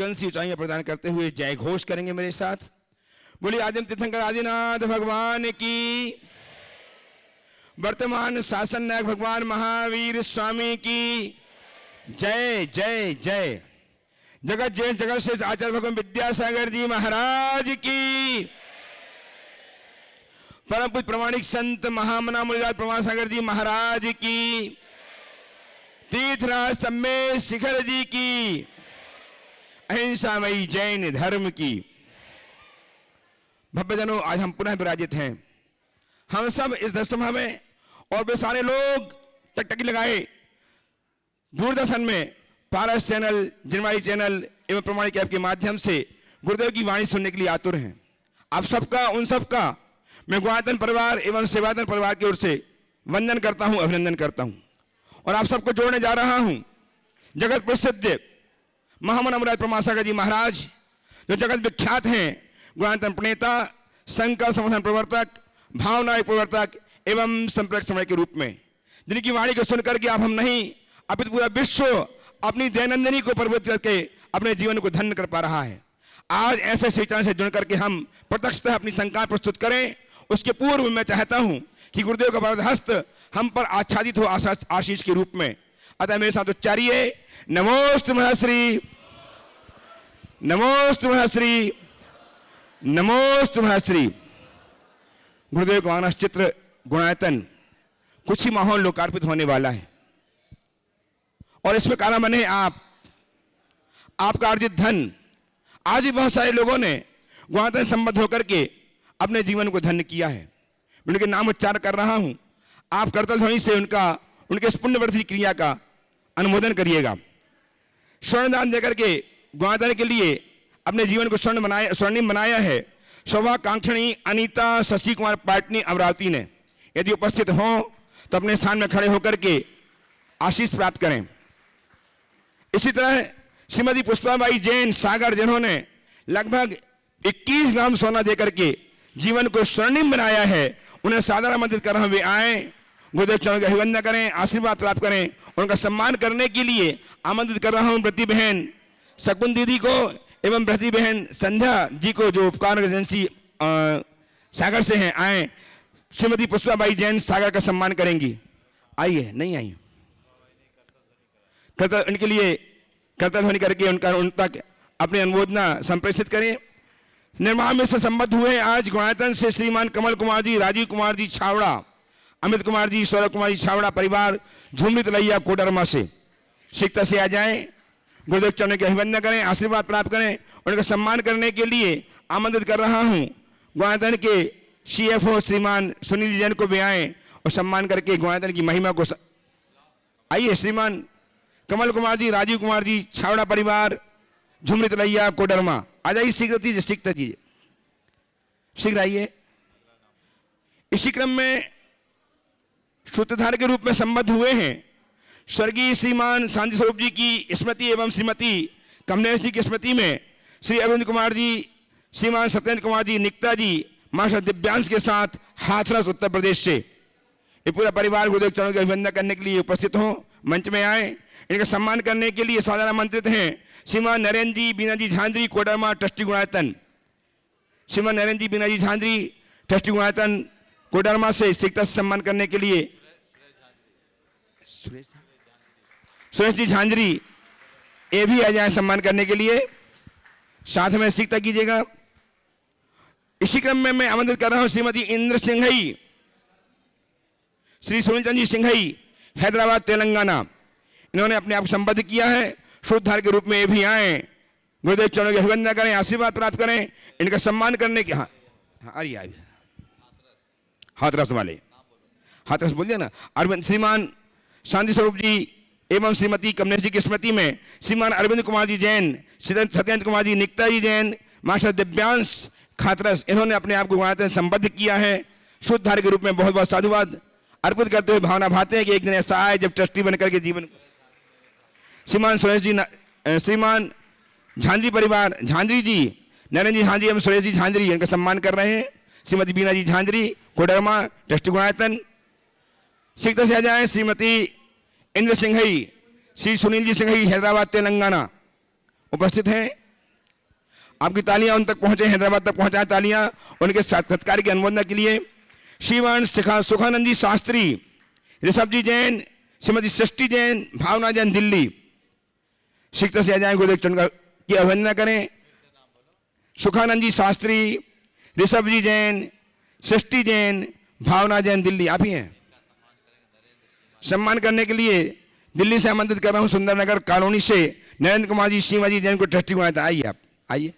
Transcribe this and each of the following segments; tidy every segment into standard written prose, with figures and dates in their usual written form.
बुलंद सी ऊंचाइयां प्रदान करते हुए जय घोष करेंगे मेरे साथ। बोलिए आदिम तीर्थंकर आदिनाथ भगवान की, वर्तमान शासन नायक भगवान महावीर स्वामी की जय जय जय। जगत जय जगत श्रेष्ठ आचार्य भगवान विद्यासागर जी महाराज की, परम पूज्य प्रमाणिक संत महामना मुनिराज प्रमाण सागर जी महाराज की, तीर्थराज सम्मेद शिखर जी की, अहिंसामयी जैन धर्म की। भव्यजनों, आज हम पुनः विराजित हैं, हम सब इस दर्शन में, और वे सारे लोग टकटकी लगाए दूरदर्शन में, पारस चैनल, जिनवाई चैनल एवं प्रमाणिक ऐप के माध्यम से गुरुदेव की वाणी सुनने के लिए आतुर हैं। आप सबका, उन सबका मैं गुणायतन परिवार एवं सेवायतन परिवार की ओर से वंदन करता हूं, अभिनंदन करता हूं, और आप सबको जोड़ने जा रहा हूं जगत प्रसिद्ध महामना मुनिराज प्रमाण सागर जी महाराज, जो जगत विख्यात हैं गुणायतन प्रणेता, संघ का संवर्धन प्रवर्तक, भावना प्रवर्तक एवं संप्रेरक समय के रूप में, जिनकी वाणी को सुनकर के आप हम नहीं अपितु पूरा विश्व अपनी दैनंदिनी को परिवर्तित करके अपने जीवन को धन्य कर पा रहा है। आज ऐसे शिक्षण से जुड़ करके हम प्रत्यक्षतः अपनी शंकाएं प्रस्तुत करें। उसके पूर्व मैं चाहता हूं कि गुरुदेव का वरद हस्त हम पर आच्छादित हो आशीष के रूप में। अतः मेरे साथ उच्चारिए नमोस्तु महश्री, नमोस्तु महश्री, नमोस्तु महश्री। गुरुदेव का मानस चित्र गुणायतन कुछ ही माहौल लोकार्पित होने वाला है, और इसमें कारण बने आपका अर्जित धन। आज भी बहुत सारे लोगों ने गुणायतन संबद्ध होकर के अपने जीवन को धन्य किया है। मैं उनके नाम उच्चार कर रहा हूं, आप करतल ध्वनि से उनके इस पुण्यवर्धी क्रिया का अनुमोदन करिएगा। स्वर्णदान देकर के गुणायतन के लिए अपने जीवन को स्वर्णिम बनाया है शोभाकांक्षणी अनीता शशि कुमार पाटनी अमरावती ने। यदि उपस्थित हों तो अपने स्थान में खड़े होकर के आशीष प्राप्त करें। इसी तरह श्रीमती पुष्पाबाई जैन सागर, जिन्होंने लगभग 21 ग्राम सोना देकर के जीवन को स्वर्णिम बनाया है, उन्हें सादर आमंत्रित कर रहा हूं, वे आए, गुरुदेव चरणों का अभिवंदन करें, आशीर्वाद प्राप्त करें। उनका सम्मान करने के लिए आमंत्रित कर रहा हूं प्रति बहन शकुन दीदी को एवं प्रति बहन संध्या जी को, जो उपकार एजेंसी सागर से हैं, आए। श्रीमती पुष्पाबाई जैन सागर का सम्मान करेंगी। आइए, नहीं आई उनके लिए कर्तव्य ध्वनि करके उन तक अपनी अनुमोदना संप्रेषित करें। निर्माण में से संबद्ध हुए आज गुणायतन से श्रीमान कमल कुमार जी, राजीव कुमार जी छावड़ा, अमित कुमार जी, सौरभ कुमार जी छावड़ा परिवार झुमरी तलैया कोडरमा से शीघ्रता से आ जाएं। गुरुदेव चरणों के अभिवंदन करें, आशीर्वाद प्राप्त करें। उनका सम्मान करने के लिए आमंत्रित कर रहा हूं गुणायतन के CFO श्रीमान सुनील जैन को भी आए और सम्मान करके गुणायतन की महिमा को आइए। श्रीमान कमल कुमार जी, राजीव कुमार जी छावड़ा परिवार झुमरी तलैया कोडरमा, आ जाइए शीघ्र कीजिए, शीघ्र आइए। इसी क्रम में सूत्रधार के रूप में संबद्ध हुए हैं स्वर्गीय श्रीमान शांति स्वरूप जी की स्मृति एवं श्रीमती कमलेश जी की स्मृति में श्री अरविंद कुमार जी, श्रीमान सत्येंद्र कुमार जी निक्ता जी मास्टर दिव्यांश के साथ हाथरस उत्तर प्रदेश से ये पूरा परिवार गुरुदेव चरणों के अभिवंदन करने के लिए उपस्थित हो, मंच में आए। इनका सम्मान करने के लिए साधारण आमंत्रित हैं श्रीमान नरेंद्र जी, बीना जी झांझरी कोडरमा ट्रस्टी गुणायतन। श्रीमान नरेंद्र जी, बीना जी झांझरी ट्रस्टी गुणायतन कोडरमा से शीघ्रता से सम्मान करने के लिए सुरेश जी झांझरी ये भी आ जाए सम्मान करने के लिए, साथ में शीघ्रता कीजिएगा। इसी क्रम में मैं आमंत्रित कर रहा हूं श्रीमती इंद्र सिंघई, श्री सुनील चंद जी सिंघई हैदराबाद तेलंगाना, इन्होंने अपने आप को संबद्ध किया है। शुद्धधार के रूप में ये भी आए, गुरुदेव चरणों के अभिवंदन करें, आशीर्वाद प्राप्त करें। इनका सम्मान करने के आइए हाथरस वाले, हाथरस बोलिए ना। अरविंद श्रीमान शांति स्वरूप जी एवं श्रीमती कमलेश जी की स्मृति में श्रीमान अरविंद कुमार जी जैन, सत्येंद्र कुमार जी निक्ता जी जैन, मास्टर दिव्यांश खातरस, इन्होंने अपने आप को गुणायतन संबद्ध किया है। शुद्धधार के रूप में बहुत बहुत साधुवाद अर्पित करते हुए भावना भाते हैं कि एक दिन ऐसा आए जब ट्रस्टी बनकर के जीवन। श्रीमान सुरेश जी, श्रीमान झांझरी परिवार झांझरी जी, नरेंद्र जी झांझरी एवं सुरेश जी झांझरी, इनका सम्मान कर रहे हैं। श्रीमती बीना जी झांझरी कोडरमा ट्रस्टी गुणायतन, शीघ्र से आ जाए। श्रीमती इंद्र सिंघई, श्री सुनील जी सिंघई हैदराबाद तेलंगाना उपस्थित हैं। आपकी तालियां उन तक पहुंचे, हैदराबाद तक पहुंचाए तालियां उनके सत्कार की अनुमोदना के लिए। श्रीमान सुखानंद जी शास्त्री, ऋषभ जी जैन, श्रीमती सृष्टि जैन, भावना जैन दिल्ली, शीघ्र से आ जाए, गुरुदेव चरण की अवहेलना करें। सुखानंद जी शास्त्री, ऋषभ जी जैन, सृष्टि जैन, भावना जैन दिल्ली, आप ही हैं। सम्मान करने के लिए दिल्ली से आमंत्रित कर रहा हूं सुंदरनगर कॉलोनी से नरेंद्र कुमार जी सीमा जी जैन को ट्रस्टी बनाया था। आइए, आप आइए।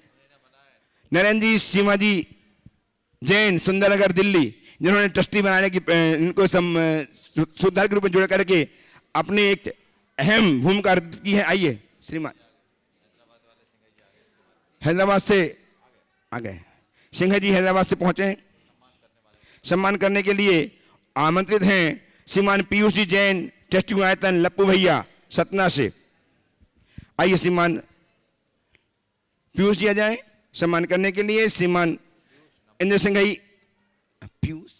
नरेंद्र जी सीमा जी जैन, सुंदरनगर दिल्ली, जिन्होंने ट्रस्टी बनाने की इनको सुधार के रूप में जोड़ करके अपनी एक अहम भूमिका की है। आइए श्रीमान। हैदराबाद से आ गए, सिंह जी हैदराबाद से पहुंचे। सम्मान करने के लिए आमंत्रित हैं श्रीमान पीयूष जी जैन, ट्रस्टी गुणायतन, लप्पू भैया सतना से। आइए श्रीमान पीयूष जी आ जाए सम्मान करने के लिए। श्रीमान इंद्र सिंह जी, पीयूष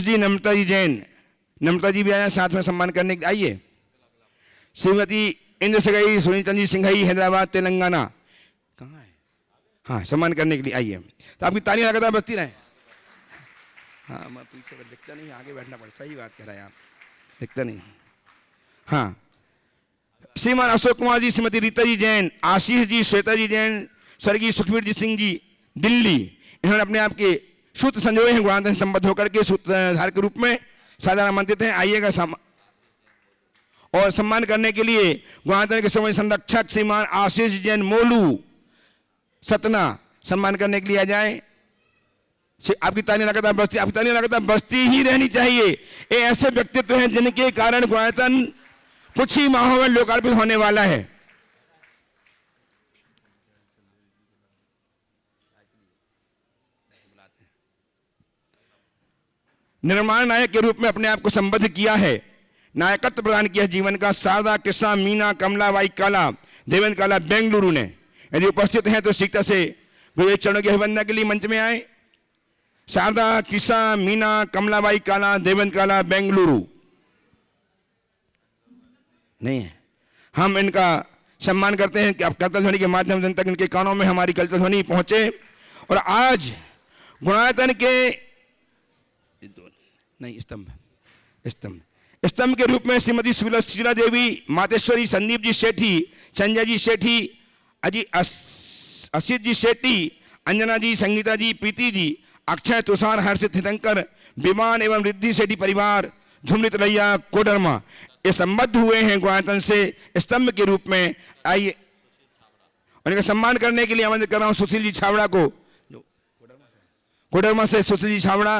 जी, नम्रता जी जैन, नम्रता जी भी आए साथ में सम्मान करने के। आइए श्रीमती इंद्र सिंह, सुनील चंद्र जी सिंह, हैदराबाद तेलंगाना, कहाँ है? हाँ, सम्मान करने के लिए आइए। तो आपकी तालियां लगातार बजती रहे। हाँ, मैं पीछे दिखता नहीं, आगे बैठना पड़ता। सही बात कह रहे हैं आप, दिखता नहीं। हाँ, श्रीमान अशोक कुमार जी, श्रीमती रीता जी जैन, आशीष जी, श्वेता जी जैन, स्वर्गीय सुखबीर जी सिंह जी दिल्ली, इन्होंने अपने आप के सूत्र संजोए हैं गुणांतन संबद्ध होकर के सूत्रधार के रूप में साधारण आमंत्रित हैं। आइएगा और सम्मान करने के लिए गुणांतन के समय संरक्षक श्रीमान आशीष जैन मोलू सतना, सम्मान करने के लिए आ जाए। आपकी तालियां लगातार बजती, आपकी तालियां लगातार बजती ही रहनी चाहिए। ये ऐसे व्यक्तित्व हैं जिनके कारण गुणायतन कुछ ही माहों में लोकार्पित होने वाला है। निर्माण नायक के रूप में अपने आप को संबद्ध किया है, नायकत्व प्रदान किया जीवन का। शारदा, कृष्णा, मीना, कमला बाई काला, देवेंद्र काला बेंगलुरु ने। यदि उपस्थित हैं तो शीघ्र से गुरुदेव चरणों की अभिवंदना के लिए मंच में आए। शारदा, कृष्णा, मीना, कमलाबाई काला, देवेंद्र काला बेंगलुरु नहीं है। हम इनका सम्मान करते हैं कि आप करतल ध्वनि के माध्यम से तक इनके कानों में हमारी करतल ध्वनि पहुंचे। और आज गुणायतन के नहीं स्तंभ के रूप में श्रीमती शीला देवी, मातेश्वरी, संदीप जी सेठी, संजय जी सेठी, असित जी सेठी, अंजना जी, संगीता जी, प्रीति जी, अक्षय, तुषार, हर्षित, हितंकर, विमान एवं रिद्धि सेठी परिवार, झुमरी तलैया, कोडरमा, ये संबद्ध हुए हैं गुणायतन से स्तंभ के रूप में। आइए और इनका सम्मान करने के लिए आमंत्रित कर रहा हूं सुशील जी छावड़ा को, कोडरमा से सुशील जी छावड़ा।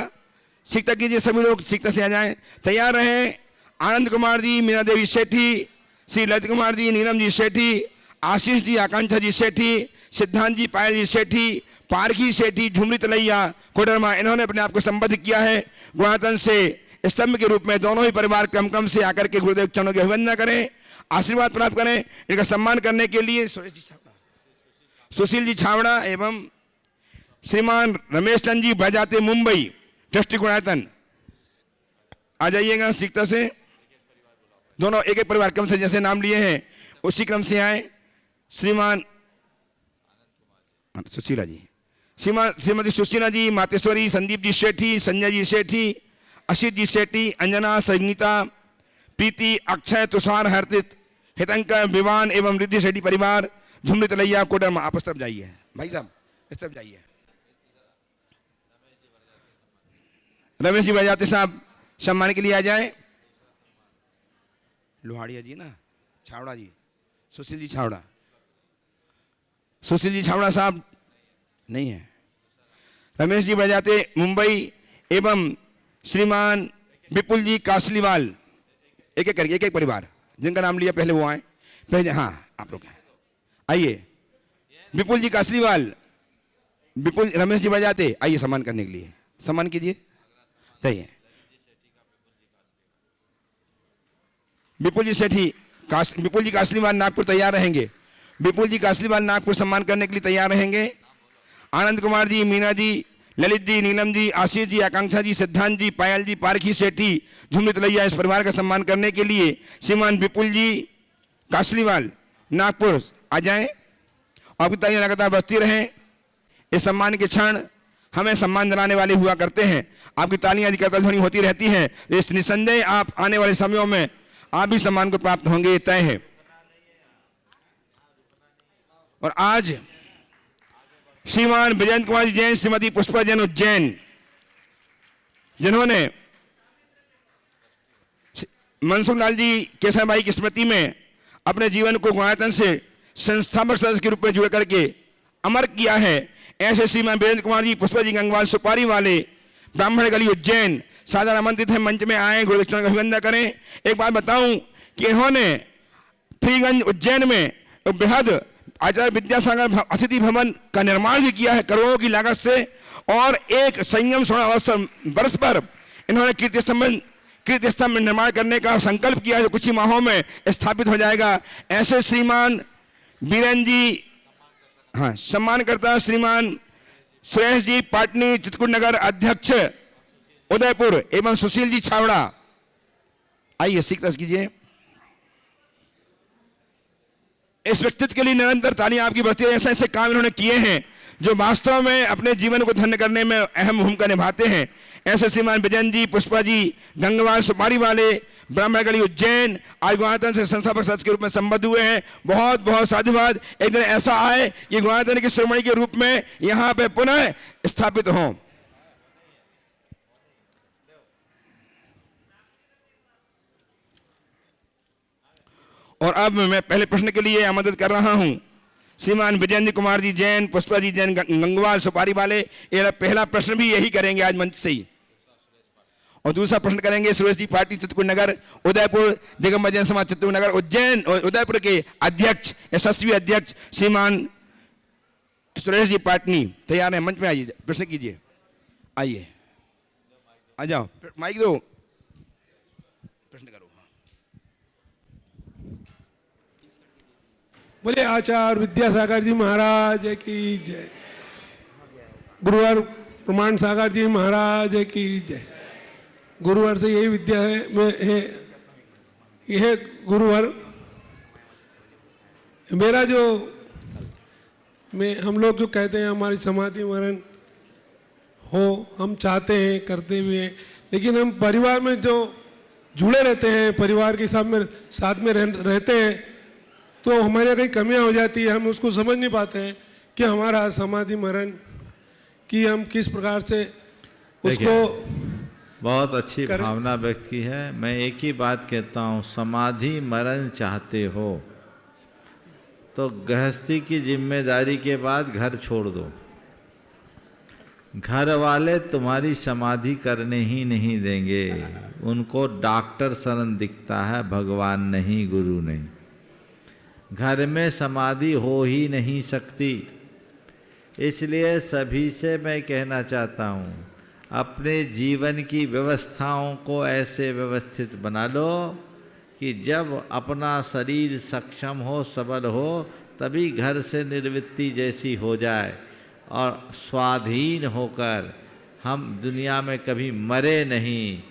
शीघ्र कीजिए, सभी लोग शीघ्र से आ जाएं, तैयार रहें। आनंद कुमार जी, मीना देवी सेठी, श्री ललित कुमार जी, नीलम जी सेठी, आशीष जी, आकांक्षा जी सेठी, सिद्धांत जी, पायल जी सेठी, पारखी सेठी, झुमरी तलैया, कोडरमा, इन्होंने अपने आप को संबद्ध किया है गुणायतन से स्तंभ के रूप में। दोनों ही परिवार क्रम क्रम से आकर के गुरुदेव चरणों की अभिवंदना करें, आशीर्वाद प्राप्त करें। इनका सम्मान करने के लिए सुशील जी छावड़ा एवं श्रीमान रमेश चंद जी बजाते मुंबई, ट्रस्टी गुणायतन, आ जाइएगा शीघ्र से। दोनों एक एक परिवार क्रम से जैसे नाम लिए हैं उसी क्रम से आए। श्रीमान सुशीला जी, श्रीमती सुशीला जी, मातेश्वरी, संदीप जी सेठी, संजय जी सेठी, असित जी सेठी, अंजना, संगीता, प्रीति, अक्षय, तुषार, हर्षित, हितंकर, विवान एवं रिद्धि सेठी परिवार, झुमरी तलैया, कोडरमा। आप इस तरफ जाइए भाई साहब, इस तरफ जाइए। रमेश जी बजाते साहब सम्मान के लिए आ जाए। लोहाड़िया जी ना, छावड़ा जी, सुशील जी छावड़ा, सुशील जी छावड़ा साहब नहीं है। रमेश जी बजाते मुंबई एवं श्रीमान विपुल जी कासलीवाल, एक एक करके एक एक परिवार जिनका नाम लिया पहले वो आए पहले। हाँ, आप लोग आइए। विपुल जी कासलीवाल, विपुल, रमेश जी बजाते, आइए सम्मान करने के लिए, सम्मान कीजिए। सही है, विपुल जी सेठी, विपुल जी कासलीवाल नागपुर तैयार रहेंगे। विपुल जी कासलीवाल नागपुर सम्मान करने के लिए तैयार रहेंगे। आनंद कुमार जी, मीना जी, ललित जी, नीलम जी, आशीष जी, आकांक्षा जी, सिद्धांत जी, पायल जी, पारखी सेठी, झुमरी तलैया, इस परिवार का सम्मान करने के लिए श्रीमान विपुल जी कासलीवाल नागपुर आ जाएं। आपकी तालियां लगातार बजती रहें। इस सम्मान के क्षण हमें सम्मान दिलाने वाले हुआ करते हैं। आपकी तालियां यदि करतल ध्वनि होती रहती है, इस निसंदेह आप आने वाले समयों में आप भी सम्मान को प्राप्त होंगे, ये तय है। और आज श्रीमान विजयेंद्र कुमार जी जैन, श्रीमती पुष्पा जैन उज्जैन, जिन्होंने मनसुख लाल जी केशवभाई की स्मृति में अपने जीवन को गुणायतन से संस्थापक सदस्य के रूप में जुड़ करके अमर किया है, ऐसे श्रीमान वीरेंद्र कुमार जी, पुष्पा जी गंगवाल सुपारी वाले, ब्राह्मण गली उज्जैन सादर आमंत्रित है, मंच में आए, गुरुदक्षिणा का अभिवंदन करें। एक बात बताऊं कि इन्होंने फ्रीगंज उज्जैन में बेहद आचार्य विद्यासागर अतिथि भवन का निर्माण भी किया है करोड़ों की लागत से, और एक संयम स्वर्ण वर्ष पर इन्होंने कीर्ति स्तंभ निर्माण करने का संकल्प किया जो कुछ ही माहों में स्थापित हो जाएगा। ऐसे श्रीमान बीरेन जी, हाँ, सम्मानकर्ता श्रीमान सुरेश जी पाटनी चित्रकूट नगर अध्यक्ष उदयपुर एवं सुशील जी छावड़ा, आइए सीख कीजिए। इस व्यक्तित्व के लिए निरंतर तालियां आपकी बजती है। ऐसे ऐसे काम इन्होंने किए हैं जो वास्तव में अपने जीवन को धन्य करने में अहम भूमिका निभाते हैं। ऐसे श्रीमान विजयन जी, पुष्पा जी गंगवाल सुपारी वाले, ब्राह्मण गली उज्जैन, आज गुणायतन से संस्थापक सदस्य के रूप में संबद्ध हुए हैं। बहुत बहुत साधुवाद। एक दिन ऐसा आए कि गुणायतन के शिरोमणि के रूप में यहाँ पे पुनः स्थापित हों। और अब मैं पहले प्रश्न के लिए आमंत्रित कर रहा हूं श्रीमान विजयेंद्र कुमार जी जैन, पुष्पा जी जैन गंगवाल सुपारी वाले। ये पहला प्रश्न भी यही करेंगे आज मंच से ही, और दूसरा प्रश्न करेंगे सुरेश जी पाटनी चित्रकूट नगर उदयपुर, दिगंबर जैन समाज चित्रकूट नगर उज्जैन उदयपुर के अध्यक्ष, यशस्वी अध्यक्ष श्रीमान सुरेश जी पाटनी। तैयार है? मंच में आइए, प्रश्न कीजिए, आइए, आ जाओ, माइक दो, प्रश्न करो। बोले आचार्य विद्यासागर जी महाराज की जय, गुरुवर प्रमाण सागर जी महाराज की जय। गुरुवर से यही विद्या है, यह गुरुवर मेरा जो हम लोग जो कहते हैं हमारी समाधि मरण हो, हम चाहते हैं, करते भी हैं, लेकिन हम परिवार में जो जुड़े रहते हैं, परिवार के साथ में रहते हैं, तो हमारे कहीं कमियां हो जाती है। हम उसको समझ नहीं पाते हैं कि हमारा समाधि मरण की हम किस प्रकार से उसको। बहुत अच्छी भावना व्यक्त की है। मैं एक ही बात कहता हूँ, समाधि मरण चाहते हो तो गृहस्थी की जिम्मेदारी के बाद घर छोड़ दो। घर वाले तुम्हारी समाधि करने ही नहीं देंगे, उनको डॉक्टर शरण दिखता है, भगवान नहीं, गुरु नहीं। घर में समाधि हो ही नहीं सकती। इसलिए सभी से मैं कहना चाहता हूँ, अपने जीवन की व्यवस्थाओं को ऐसे व्यवस्थित बना लो कि जब अपना शरीर सक्षम हो, सबल हो, तभी घर से निर्वृत्ति जैसी हो जाए और स्वाधीन होकर हम दुनिया में कभी मरे नहीं,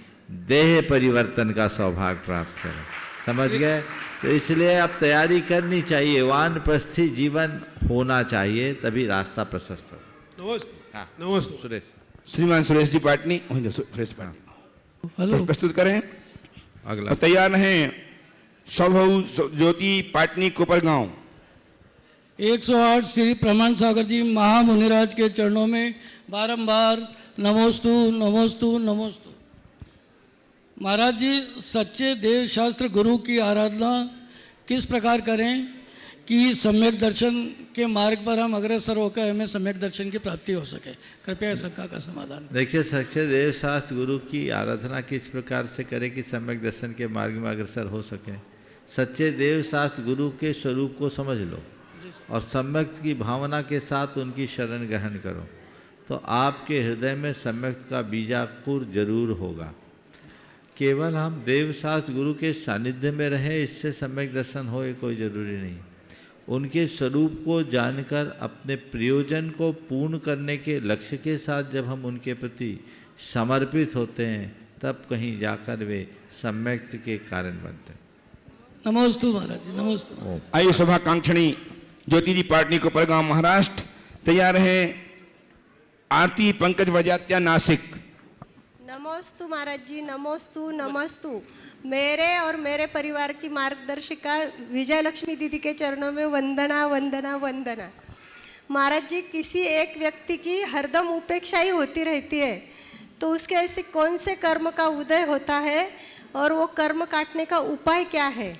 देह परिवर्तन का सौभाग्य प्राप्त करें। समझ गए? तो इसलिए अब तैयारी करनी चाहिए, वानप्रस्थी जीवन होना चाहिए, तभी रास्ता प्रशस्त हो। नमस्ते सुरेश, श्रीमान सुरेश जी पाटनी, सुरेश पाटनी, हेलो, प्रस्तुत करें। अगला तैयार हैं सौभव ज्योति पाटनी कोपरगांव। 108 श्री प्रमाण सागर जी महामुनिराज के चरणों में बारंबार नमोस्तु नमोस्तु नमोस्तु। महाराज जी, सच्चे देव शास्त्र गुरु की आराधना किस प्रकार करें कि सम्यक दर्शन के मार्ग पर हम अग्रसर होकर हमें सम्यक दर्शन की प्राप्ति हो सके? कृपया इस शंका का समाधान। देखिए, सच्चे देव शास्त्र गुरु की आराधना किस प्रकार से करें कि सम्यक दर्शन के मार्ग में अग्रसर हो सके? सच्चे देव शास्त्र गुरु के स्वरूप को समझ लो और सम्यक की भावना के साथ उनकी शरण ग्रहण करो, तो आपके हृदय में सम्यक का बीजाकुर जरूर होगा। केवल हम देव शास्त्र गुरु के सानिध्य में रहें, इससे सम्यक दर्शन हो, ये कोई ज़रूरी नहीं। उनके स्वरूप को जानकर अपने प्रयोजन को पूर्ण करने के लक्ष्य के साथ जब हम उनके प्रति समर्पित होते हैं, तब कहीं जाकर वे सम्यक के कारण बनते हैं। नमोस्तु महाराज जी, नमोस्तु। आइए शुभाकांक्षणी ज्योति जी पाटनी कोपरगांव महाराष्ट्र। तैयार है आरती पंकज वजात्या नासिक। नमोस्तु महाराज जी, नमोस्तु नमस्तु। मेरे और मेरे परिवार की मार्गदर्शिका विजय लक्ष्मी दीदी के चरणों में वंदना वंदना वंदना। महाराज जी, किसी एक व्यक्ति की हरदम उपेक्षा ही होती रहती है, तो उसके ऐसे कौन से कर्म का उदय होता है और वो कर्म काटने का उपाय क्या है?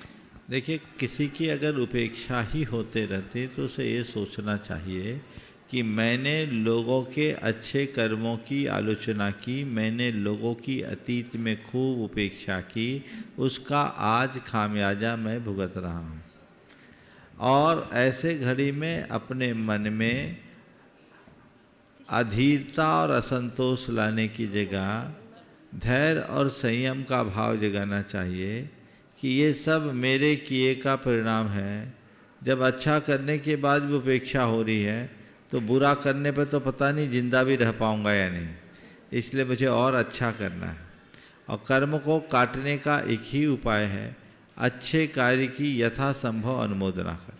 देखिए, किसी की अगर उपेक्षा ही होते रहते तो उसे ये सोचना चाहिए कि मैंने लोगों के अच्छे कर्मों की आलोचना की, मैंने लोगों की अतीत में खूब उपेक्षा की, उसका आज खामियाजा मैं भुगत रहा हूँ। और ऐसे घड़ी में अपने मन में अधीरता और असंतोष लाने की जगह धैर्य और संयम का भाव जगाना चाहिए कि ये सब मेरे किए का परिणाम है। जब अच्छा करने के बाद भी उपेक्षा हो रही है तो बुरा करने पर तो पता नहीं जिंदा भी रह पाऊंगा या नहीं, इसलिए मुझे और अच्छा करना है। और कर्म को काटने का एक ही उपाय है, अच्छे कार्य की यथासंभव अनुमोदना कर।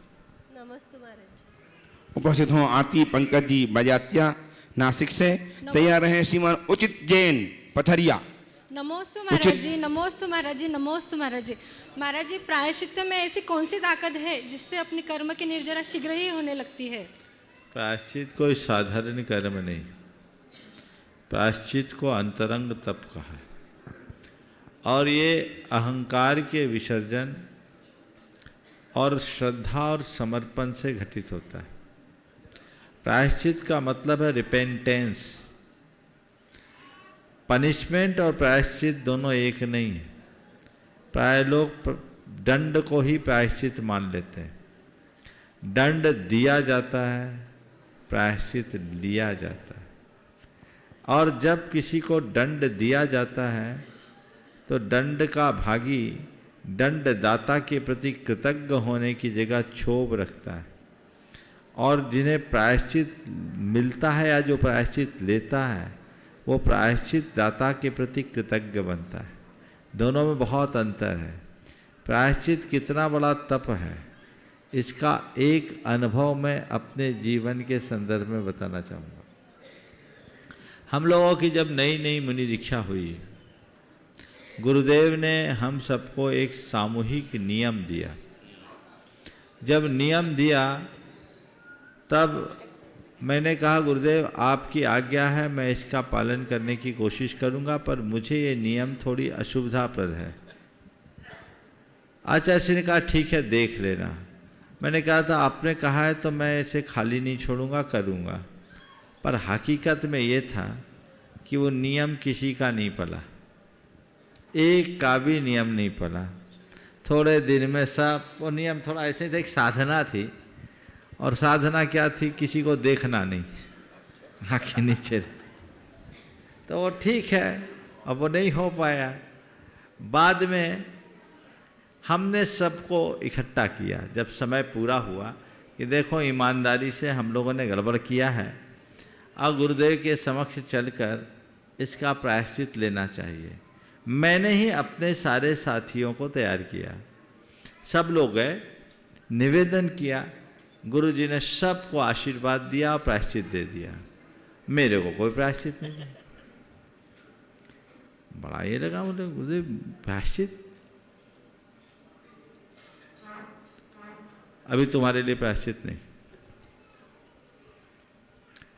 नमस्ते महाराज जी। उपस्थित हों आरती पंकज जी बजात्या नासिक से। तैयार हैं श्रीमान उचित जैन पथरिया। नमोस्तु महाराज जी, नमोस्तु महाराज जी, नमोस्तु महाराज जी। महाराज जी, प्रायश्चित्त में ऐसी कौन सी ताकत है जिससे अपने कर्म की निर्जरा शीघ्र ही होने लगती है? प्रायश्चित कोई साधारण कर्म नहीं, प्रायश्चित को अंतरंग तप कहा है। और ये अहंकार के विसर्जन और श्रद्धा और समर्पण से घटित होता है। प्रायश्चित का मतलब है रिपेंटेंस। पनिशमेंट और प्रायश्चित दोनों एक नहीं है। प्राय लोग दंड को ही प्रायश्चित मान लेते हैं। दंड दिया जाता है, प्रायश्चित लिया जाता है। और जब किसी को दंड दिया जाता है तो दंड का भागी दंडदाता के प्रति कृतज्ञ होने की जगह क्षोभ रखता है, और जिन्हें प्रायश्चित मिलता है या जो प्रायश्चित लेता है वो प्रायश्चित दाता के प्रति कृतज्ञ बनता है। दोनों में बहुत अंतर है। प्रायश्चित कितना बड़ा तप है, इसका एक अनुभव मैं अपने जीवन के संदर्भ में बताना चाहूँगा। हम लोगों की जब नई नई मुनि दीक्षा हुई, गुरुदेव ने हम सबको एक सामूहिक नियम दिया। जब नियम दिया तब मैंने कहा, गुरुदेव आपकी आज्ञा है, मैं इसका पालन करने की कोशिश करूंगा, पर मुझे ये नियम थोड़ी अशुभताप्रद है। आचार्य जी ने कहा ठीक है, देख लेना। मैंने कहा था आपने कहा है तो मैं इसे खाली नहीं छोड़ूंगा, करूंगा। पर हकीकत में ये था कि वो नियम किसी का नहीं पला, एक का भी नियम नहीं पला। थोड़े दिन में सब वो नियम थोड़ा ऐसे था, एक साधना थी। और साधना क्या थी? किसी को देखना नहीं, आँखें नीचे। तो वो ठीक है, अब वो नहीं हो पाया। बाद में हमने सबको इकट्ठा किया जब समय पूरा हुआ कि देखो ईमानदारी से हम लोगों ने गड़बड़ किया है, अब गुरुदेव के समक्ष चलकर इसका प्रायश्चित लेना चाहिए। मैंने ही अपने सारे साथियों को तैयार किया, सब लोग गए, निवेदन किया, गुरु जी ने सबको आशीर्वाद दिया और प्रायश्चित दे दिया। मेरे को कोई प्रायश्चित नहीं है। बड़ा ये लगा मुझे, गुरुदेव प्रायश्चित, अभी तुम्हारे लिए प्रायश्चित नहीं।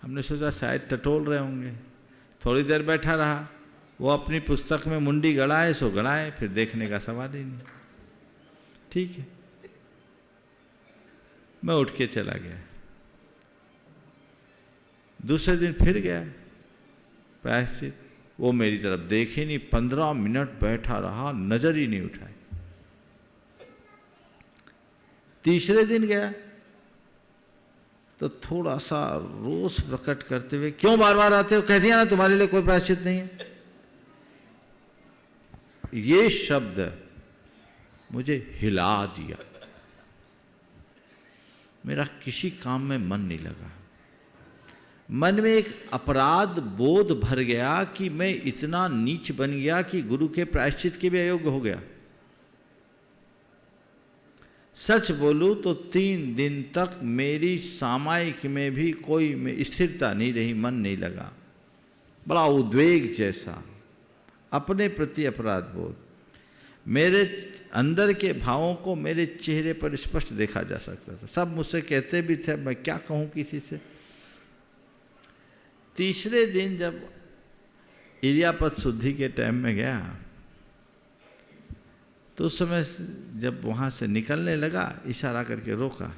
हमने सोचा शायद टटोल रहे होंगे। थोड़ी देर बैठा रहा, वो अपनी पुस्तक में मुंडी गड़ाए सो गड़ाए, फिर देखने का सवाल ही नहीं। ठीक है, मैं उठ के चला गया। दूसरे दिन फिर गया प्रायश्चित, वो मेरी तरफ देखे नहीं। 15 मिनट बैठा रहा, नजर ही नहीं उठाई। तीसरे दिन गया तो थोड़ा सा रोष प्रकट करते हुए, क्यों बार बार आते हो, कह दिया ना तुम्हारे लिए कोई प्रायश्चित नहीं है। ये शब्द मुझे हिला दिया। मेरा किसी काम में मन नहीं लगा। मन में एक अपराध बोध भर गया कि मैं इतना नीच बन गया कि गुरु के प्रायश्चित के भी अयोग्य हो गया। सच बोलूं तो 3 दिन तक मेरी सामायिक में भी कोई स्थिरता नहीं रही, मन नहीं लगा। बड़ा उद्वेग जैसा, अपने प्रति अपराध बोध, मेरे अंदर के भावों को मेरे चेहरे पर स्पष्ट देखा जा सकता था। सब मुझसे कहते भी थे, मैं क्या कहूँ किसी से। तीसरे दिन जब इरियापत शुद्धि के टाइम में गया तो उस समय जब वहाँ से निकलने लगा, इशारा करके रोका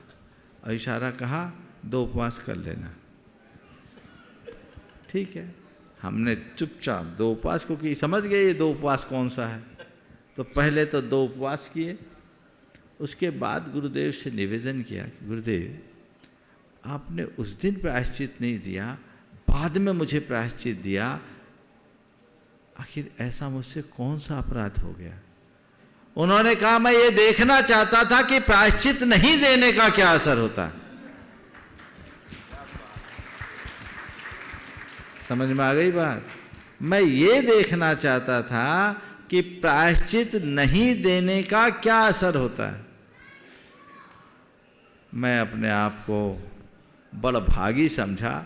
और इशारा कहा 2 उपवास कर लेना। ठीक है, हमने चुपचाप 2 उपवास, क्योंकि समझ गए ये 2 उपवास कौन सा है, तो पहले तो 2 उपवास किए। उसके बाद गुरुदेव से निवेदन किया कि गुरुदेव आपने उस दिन प्रायश्चित नहीं दिया, बाद में मुझे प्रायश्चित दिया, आखिर ऐसा मुझसे कौन सा अपराध हो गया। उन्होंने कहा मैं ये देखना चाहता था कि प्रायश्चित नहीं देने का क्या असर होता है। समझ में आ गई बात। मैं ये देखना चाहता था कि प्रायश्चित नहीं देने का क्या असर होता है। मैं अपने आप को बड़ा भागी समझा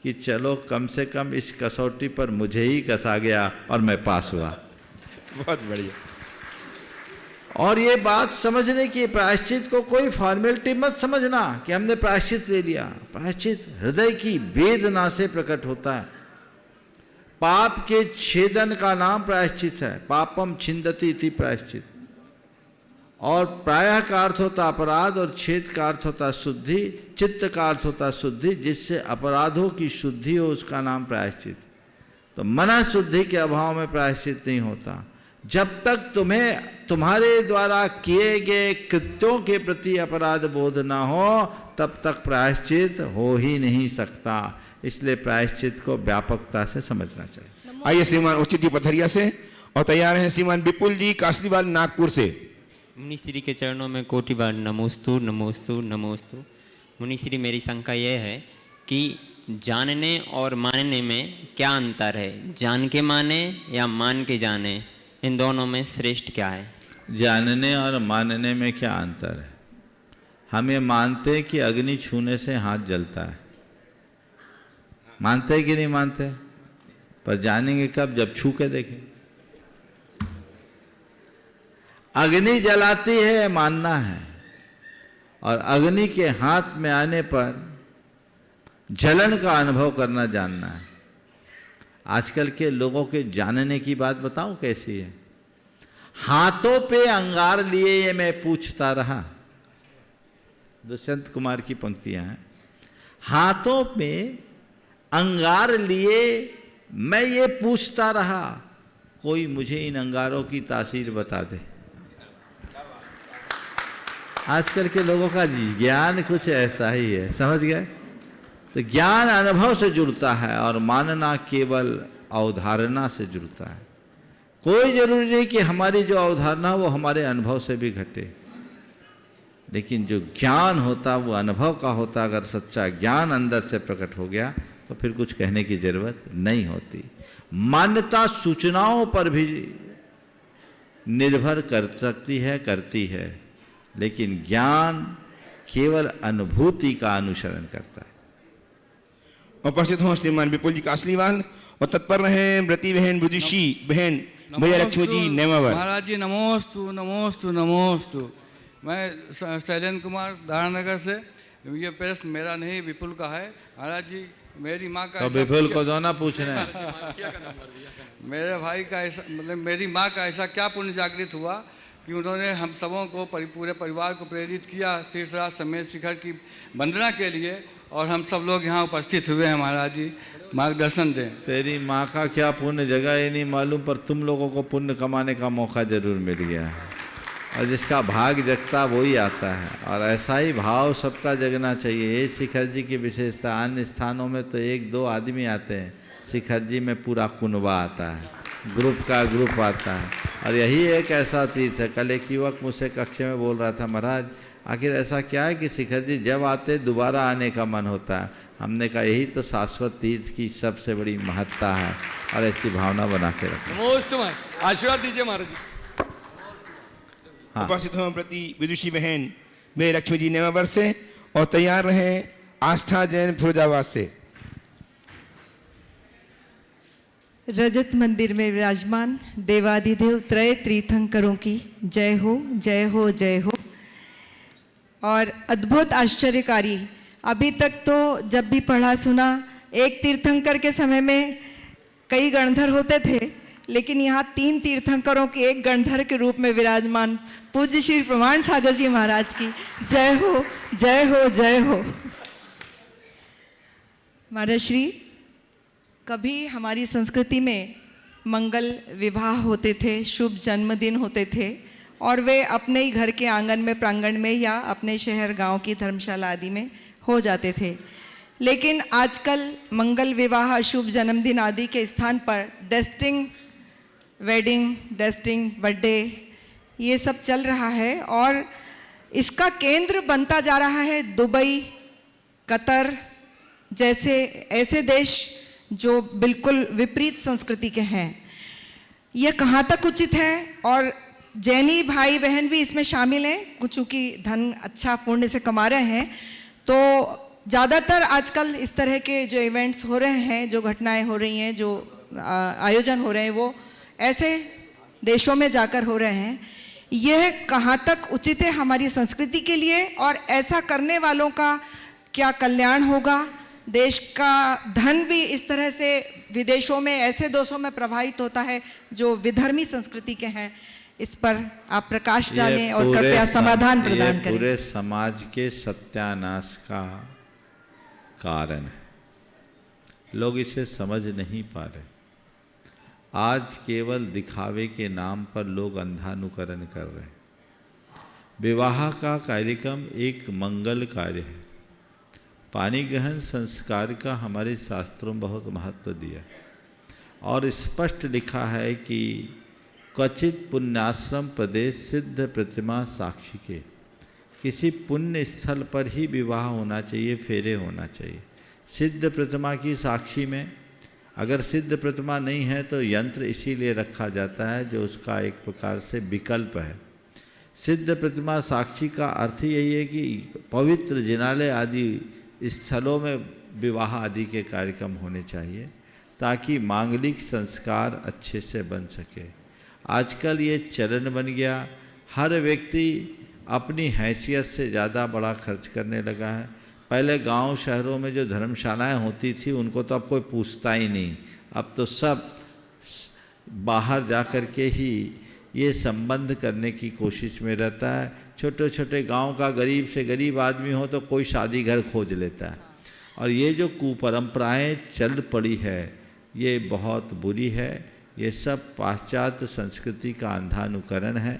कि चलो कम से कम इस कसौटी पर मुझे ही कसा गया और मैं पास हुआ। बहुत बढ़िया। और ये बात समझने की, प्रायश्चित को कोई फॉर्मेलिटी मत समझना कि हमने प्रायश्चित ले लिया। प्रायश्चित हृदय की वेदना से प्रकट होता है। पाप के छेदन का नाम प्रायश्चित है। पापम छिंदति इति प्रायश्चित। और प्रायः का अर्थ होता अपराध और छेद का अर्थ होता शुद्धि, चित्त का अर्थ होता शुद्धि, जिससे अपराधों की शुद्धि हो उसका नाम प्रायश्चित। तो मन शुद्धि के अभाव में प्रायश्चित नहीं होता। जब तक तुम्हें तुम्हारे द्वारा किए गए कृत्यों के प्रति अपराध बोध ना हो तब तक प्रायश्चित हो ही नहीं सकता। इसलिए प्रायश्चित को व्यापकता से समझना चाहिए। आइए श्रीमान उचित जी पथरिया से, और तैयार हैं श्रीमान विपुल जी कासलीवाल नागपुर से। मुनि श्री के चरणों में कोटि बार नमोस्तु नमोस्तु नमोस्तु। मुनि श्री, मेरी शंका यह है कि जानने और मानने में क्या अंतर है? जान के माने या मान के जाने, इन दोनों में श्रेष्ठ क्या है? जानने और मानने में क्या अंतर है? हम ये मानते हैं कि अग्नि छूने से हाथ जलता है, मानते हैं कि नहीं मानते? पर जानेंगे कब? जब छू के देखें। अग्नि जलाती है, मानना है, और अग्नि के हाथ में आने पर जलन का अनुभव करना जानना है। आजकल के लोगों के जानने की बात बताऊं कैसी है। हाथों पे अंगार लिए ये मैं पूछता रहा, दुष्यंत कुमार की पंक्तियां हैं। हाथों पे अंगार लिए मैं ये पूछता रहा, कोई मुझे इन अंगारों की तासीर बता दे। आजकल के लोगों का ज्ञान कुछ ऐसा ही है, समझ गए? तो ज्ञान अनुभव से जुड़ता है और मानना केवल अवधारणा से जुड़ता है। कोई जरूरी नहीं कि हमारी जो अवधारणा वो हमारे अनुभव से भी घटे, लेकिन जो ज्ञान होता वो अनुभव का होता। अगर सच्चा ज्ञान अंदर से प्रकट हो गया तो फिर कुछ कहने की जरूरत नहीं होती। मान्यता सूचनाओं पर भी निर्भर कर सकती है, करती है, लेकिन ज्ञान केवल अनुभूति का अनुसरण करता है। उपस्थित हों श्रीमान विपुल जी कासलीवाल, और तत्पर रहे व्रती बहन विदुषी बहन भैया लक्ष्मी जी नेमावर। महाराज जी नमोस्तु नमोस्तु नमोस्तु। मैं शैलेंद्र कुमार धारानगर से, ये प्रश्न मेरा नहीं विपुल का है। महाराज जी मेरी माँ का, तो विपुल को दो ना पूछ रहे हैं। मेरे भाई का ऐसा, मतलब मेरी माँ का ऐसा क्या पुण्य जागृत हुआ कि उन्होंने हम सबों को, पूरे परिवार को प्रेरित किया तीसरा समेत शिखर की वंदना के लिए, और हम सब लोग यहाँ उपस्थित हुए हैं। महाराज जी मार्गदर्शन दें। तेरी माँ का क्या पुण्य जगह ये नहीं मालूम, पर तुम लोगों को पुण्य कमाने का मौका जरूर मिल गया है, और जिसका भाग जगता वही आता है। और ऐसा ही भाव सबका जगना चाहिए। ये शिखर जी की विशेषता। अन्य स्थानों में तो 1-2 आदमी आते हैं, शिखर जी में पूरा कुनबा आता है, ग्रुप का ग्रुप आता है। और यही एक ऐसा तीर्थ है। कल एक युवक मुझसे कक्षा में बोल रहा था, महाराज आखिर ऐसा क्या है कि शिखर जी जब आते दोबारा आने का मन होता है। हमने कहा यही तो शाश्वत तीर्थ की सबसे बड़ी महत्ता है, और ऐसी भावना बना के रखें। आशीर्वाद दीजिए महाराज जी। उपस्थित हों व्रती विदुषी बहन वे लक्ष्मी जी नेमावर से, और तैयार रहें आस्था जैन फिरोजाबाद से। रजत मंदिर में विराजमान देवाधिदेव त्रय तीर्थंकरों की जय हो, जय हो, जय हो। और अद्भुत आश्चर्यकारी, अभी तक तो जब भी पढ़ा सुना एक तीर्थंकर के समय में कई गणधर होते थे, लेकिन यहाँ 3 तीर्थंकरों के एक गणधर के रूप में विराजमान पूज्य श्री प्रमाण सागर जी महाराज की जय हो, जय हो, जय हो। महाराज श्री, कभी हमारी संस्कृति में मंगल विवाह होते थे, शुभ जन्मदिन होते थे, और वे अपने ही घर के आंगन में, प्रांगण में, या अपने शहर गांव की धर्मशाला आदि में हो जाते थे। लेकिन आजकल मंगल विवाह, शुभ जन्मदिन आदि के स्थान पर डेस्टिंग वेडिंग, डेस्टिंग बर्थडे, ये सब चल रहा है, और इसका केंद्र बनता जा रहा है दुबई, कतर जैसे ऐसे देश जो बिल्कुल विपरीत संस्कृति के हैं। यह कहाँ तक उचित है? और जैनी भाई बहन भी इसमें शामिल हैं, चूँकि धन अच्छा पुण्य से कमा रहे हैं, तो ज़्यादातर आजकल इस तरह के जो इवेंट्स हो रहे हैं, जो घटनाएं हो रही हैं, जो आयोजन हो रहे हैं, वो ऐसे देशों में जाकर हो रहे हैं। यह कहाँ तक उचित है हमारी संस्कृति के लिए, और ऐसा करने वालों का क्या कल्याण होगा? देश का धन भी इस तरह से विदेशों में, ऐसे देशों में प्रवाहित होता है जो विधर्मी संस्कृति के हैं। इस पर आप प्रकाश डालें और कृपया समाधान प्रदान करें। पूरे समाज के सत्यानाश का कारण है, लोग इसे समझ नहीं पा रहे। आज केवल दिखावे के नाम पर लोग अंधानुकरण कर रहे हैं। विवाह का कार्यक्रम एक मंगल कार्य है। पानी ग्रहण संस्कार का हमारे शास्त्रों में बहुत महत्व दिया, और स्पष्ट लिखा है कि क्वचित पुण्याश्रम प्रदेश सिद्ध प्रतिमा साक्षी के, किसी पुण्य स्थल पर ही विवाह होना चाहिए, फेरे होना चाहिए। सिद्ध प्रतिमा की साक्षी में, अगर सिद्ध प्रतिमा नहीं है तो यंत्र इसीलिए रखा जाता है जो उसका एक प्रकार से विकल्प है। सिद्ध प्रतिमा साक्षी का अर्थ यही है कि पवित्र जिनालय आदि स्थलों में विवाह आदि के कार्यक्रम होने चाहिए, ताकि मांगलिक संस्कार अच्छे से बन सके। आजकल ये चलन बन गया, हर व्यक्ति अपनी हैसियत से ज़्यादा बड़ा खर्च करने लगा है। पहले गांव शहरों में जो धर्मशालाएं होती थी उनको तो अब कोई पूछता ही नहीं, अब तो सब बाहर जा कर के ही ये संबंध करने की कोशिश में रहता है। छोटे छोटे गांव का गरीब से गरीब आदमी हो तो कोई शादी घर खोज लेता है। और ये जो कुपरंपराएं चल पड़ी है ये बहुत बुरी है। ये सब पाश्चात्य संस्कृति का अंधानुकरण है,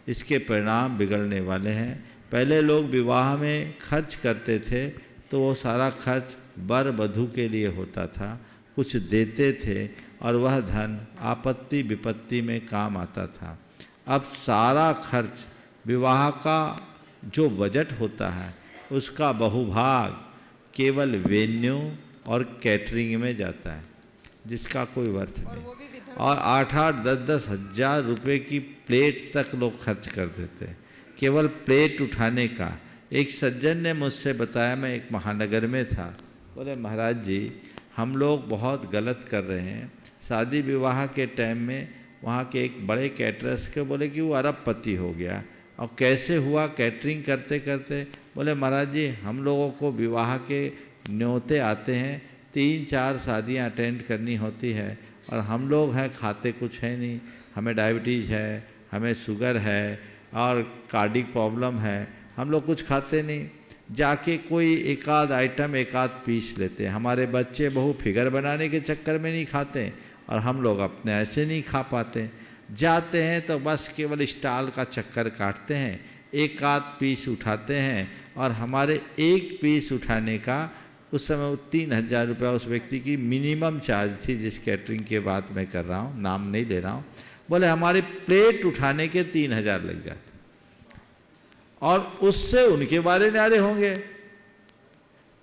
इसके परिणाम बिगड़ने वाले हैं। पहले लोग विवाह में खर्च करते थे तो वो सारा खर्च वर वधू के लिए होता था, कुछ देते थे और वह धन आपत्ति विपत्ति में काम आता था। अब सारा खर्च विवाह का जो बजट होता है उसका बहुभाग केवल वेन्यू और कैटरिंग में जाता है, जिसका कोई अर्थ नहीं। और 8-8, 10-10 हज़ार रुपये की प्लेट तक लोग खर्च कर देते हैं केवल प्लेट उठाने का। एक सज्जन ने मुझसे बताया, मैं एक महानगर में था, बोले महाराज जी हम लोग बहुत गलत कर रहे हैं। शादी विवाह के टाइम में वहाँ के एक बड़े कैटरर्स के बोले कि वो अरबपति हो गया। और कैसे हुआ? कैटरिंग करते करते बोले महाराज जी हम लोगों को विवाह के न्योते आते हैं, 3-4 शादियाँ अटेंड करनी होती है और हम लोग हैं खाते कुछ है नहीं, हमें डायबिटीज़ है, हमें शुगर है और कार्डिक प्रॉब्लम है, हम लोग कुछ खाते नहीं। जाके कोई एक आध आइटम एक आध पीस लेते हैं। हमारे बच्चे बहु फिगर बनाने के चक्कर में नहीं खाते और हम लोग अपने ऐसे नहीं खा पाते। जाते हैं तो बस केवल स्टॉल का चक्कर काटते हैं, एक आध पीस उठाते हैं और हमारे एक पीस उठाने का उस समय 3,000 रुपया उस व्यक्ति की मिनिमम चार्ज थी, जिस कैटरिंग के बात मैं कर रहा हूँ, नाम नहीं ले रहा हूँ। बोले हमारे प्लेट उठाने के 3,000 लग जाते और उससे उनके बारे न्यारे होंगे।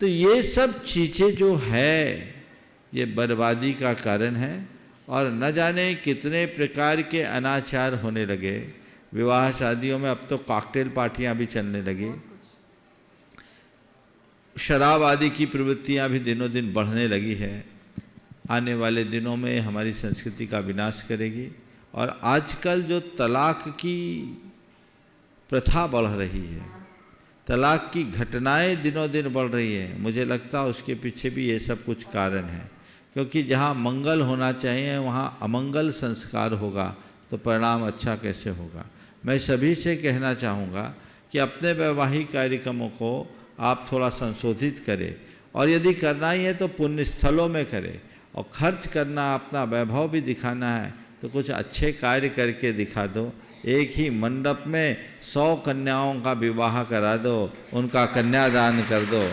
तो ये सब चीज़ें जो है ये बर्बादी का कारण है और न जाने कितने प्रकार के अनाचार होने लगे। विवाह शादियों में अब तो कॉकटेल पार्टियां भी चलने लगी। शराब आदि की प्रवृत्तियां भी दिनों दिन बढ़ने लगी है, आने वाले दिनों में हमारी संस्कृति का विनाश करेगी। और आजकल जो तलाक की प्रथा बढ़ रही है, तलाक की घटनाएं दिनों दिन बढ़ रही है, मुझे लगता है उसके पीछे भी ये सब कुछ कारण है। क्योंकि जहाँ मंगल होना चाहिए वहाँ अमंगल संस्कार होगा तो परिणाम अच्छा कैसे होगा। मैं सभी से कहना चाहूँगा कि अपने वैवाहिक कार्यक्रमों को आप थोड़ा संशोधित करें, और यदि करना ही है तो पुण्य स्थलों में करें, और खर्च करना, अपना वैभव भी दिखाना है तो कुछ अच्छे कार्य करके दिखा दो। एक ही मंडप में 100 कन्याओं का विवाह करा दो, उनका कन्यादान कर दो,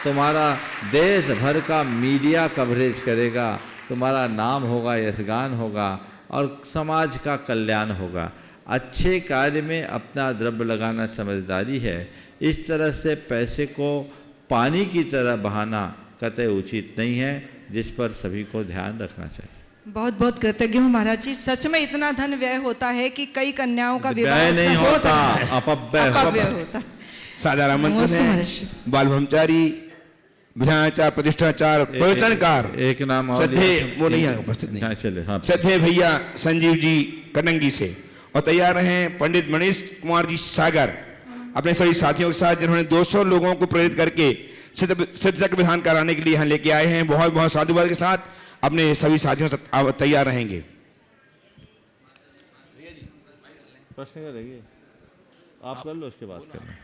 तुम्हारा देश भर का मीडिया कवरेज करेगा, तुम्हारा नाम होगा, यशगान होगा और समाज का कल्याण होगा। अच्छे कार्य में अपना द्रव्य लगाना समझदारी है। इस तरह से पैसे को पानी की तरह बहाना कतई उचित नहीं है, जिस पर सभी को ध्यान रखना चाहिए। बहुत बहुत कृतज्ञ हूँ महाराज जी। सच में इतना धन व्यय होता है कि कई कन्याओं का विवाह व्यय नहीं हो होता, सकता है। अपव्यय होता है। साधारण मंत्र है, बाल ब्रह्मचारी, विधानाचार, प्रतिष्ठाचार, प्रवचनकार, एक नाम और श्रद्धे वो नहीं है, उपस्थित नहीं। चले, हाँ। श्रद्धे भैया संजीव जी कटंगी से, और तैयार हैं पंडित मनीष कुमार जी सागर अपने सभी साथियों के साथ, जिन्होंने 200 लोगों को प्रेरित करके सिद्ध चक्र विधान कराने के लिए यहाँ लेके आए हैं। बहुत बहुत साधुवाद के साथ अपने सभी साथियों से तैयार रहेंगे। प्रश्न करेंगे आप, कर लो, उसके बाद करना।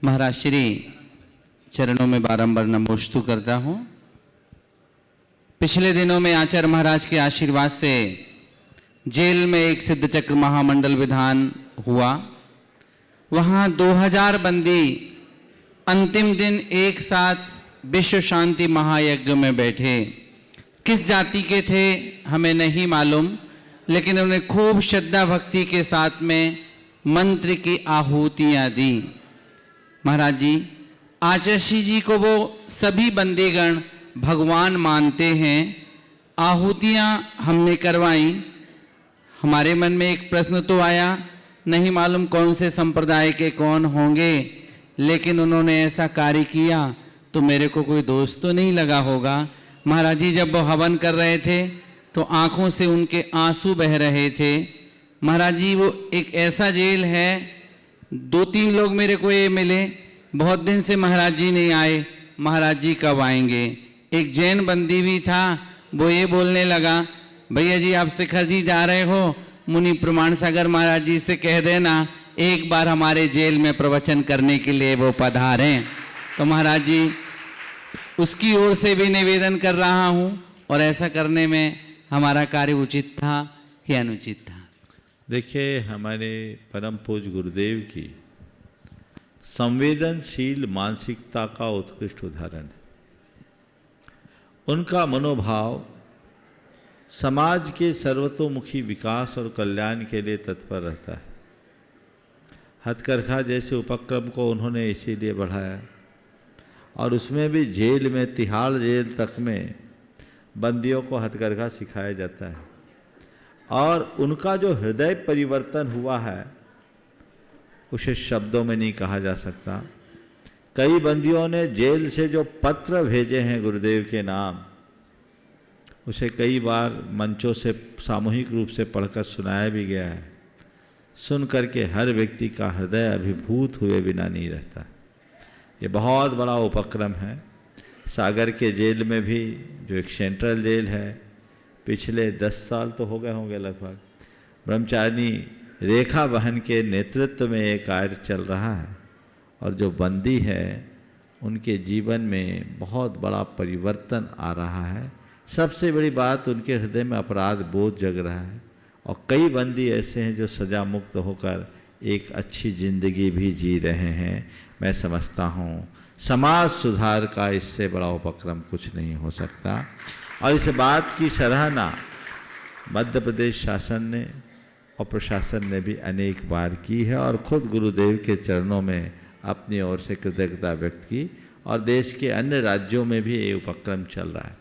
महाराज श्री चरणों में बारंबार नमोस्तु करता हूँ। पिछले दिनों में आचार्य महाराज के आशीर्वाद से जेल में एक सिद्ध चक्र महामंडल विधान हुआ। वहाँ 2000 बंदी अंतिम दिन एक साथ विश्व शांति महायज्ञ में बैठे। किस जाति के थे हमें नहीं मालूम, लेकिन उन्हें खूब श्रद्धा भक्ति के साथ में मंत्र की आहुतियाँ दी। महाराज जी, आचार्य जी को वो सभी बंदीगण भगवान मानते हैं। आहुतियाँ हमने करवाई। हमारे मन में एक प्रश्न तो आया, नहीं मालूम कौन से संप्रदाय के कौन होंगे, लेकिन उन्होंने ऐसा कार्य किया तो मेरे को कोई दोष तो नहीं लगा होगा। महाराज जी जब वो हवन कर रहे थे तो आंखों से उनके आंसू बह रहे थे। महाराज जी वो एक ऐसा जेल है, 2-3 लोग मेरे को ये मिले, बहुत दिन से महाराज जी नहीं आए, महाराज जी कब आएंगे। एक जैन बंदी भी था, वो ये बोलने लगा, भैया जी आप शिखर जी जा रहे हो, मुनि प्रमाण सागर महाराज जी से कह देना एक बार हमारे जेल में प्रवचन करने के लिए वो पधारें। तो महाराज जी उसकी ओर से भी निवेदन कर रहा हूँ, और ऐसा करने में हमारा कार्य उचित था कि अनुचित था। देखिए, हमारे परम पूज्य गुरुदेव की संवेदनशील मानसिकता का उत्कृष्ट उदाहरण है। उनका मनोभाव समाज के सर्वतोमुखी विकास और कल्याण के लिए तत्पर रहता है। हथकरघा जैसे उपक्रम को उन्होंने इसीलिए बढ़ाया, और उसमें भी जेल में, तिहाड़ जेल तक में बंदियों को हथकरघा सिखाया जाता है। और उनका जो हृदय परिवर्तन हुआ है उसे शब्दों में नहीं कहा जा सकता। कई बंदियों ने जेल से जो पत्र भेजे हैं गुरुदेव के नाम, उसे कई बार मंचों से सामूहिक रूप से पढ़कर सुनाया भी गया है। सुन करके हर व्यक्ति का हृदय अभिभूत हुए बिना नहीं रहता। ये बहुत बड़ा उपक्रम है। सागर के जेल में भी, जो एक सेंट्रल जेल है, पिछले 10 साल तो हो गए होंगे लगभग, ब्रह्मचारिणी रेखा बहन के नेतृत्व में एक कार्य चल रहा है, और जो बंदी है उनके जीवन में बहुत बड़ा परिवर्तन आ रहा है। सबसे बड़ी बात, उनके हृदय में अपराध बोध जग रहा है, और कई बंदी ऐसे हैं जो सजा मुक्त होकर एक अच्छी जिंदगी भी जी रहे हैं। मैं समझता हूँ समाज सुधार का इससे बड़ा उपक्रम कुछ नहीं हो सकता। और इस बात की सराहना मध्य प्रदेश शासन ने और प्रशासन ने भी अनेक बार की है, और खुद गुरुदेव के चरणों में अपनी ओर से कृतज्ञता व्यक्त की। और देश के अन्य राज्यों में भी ये उपक्रम चल रहा है।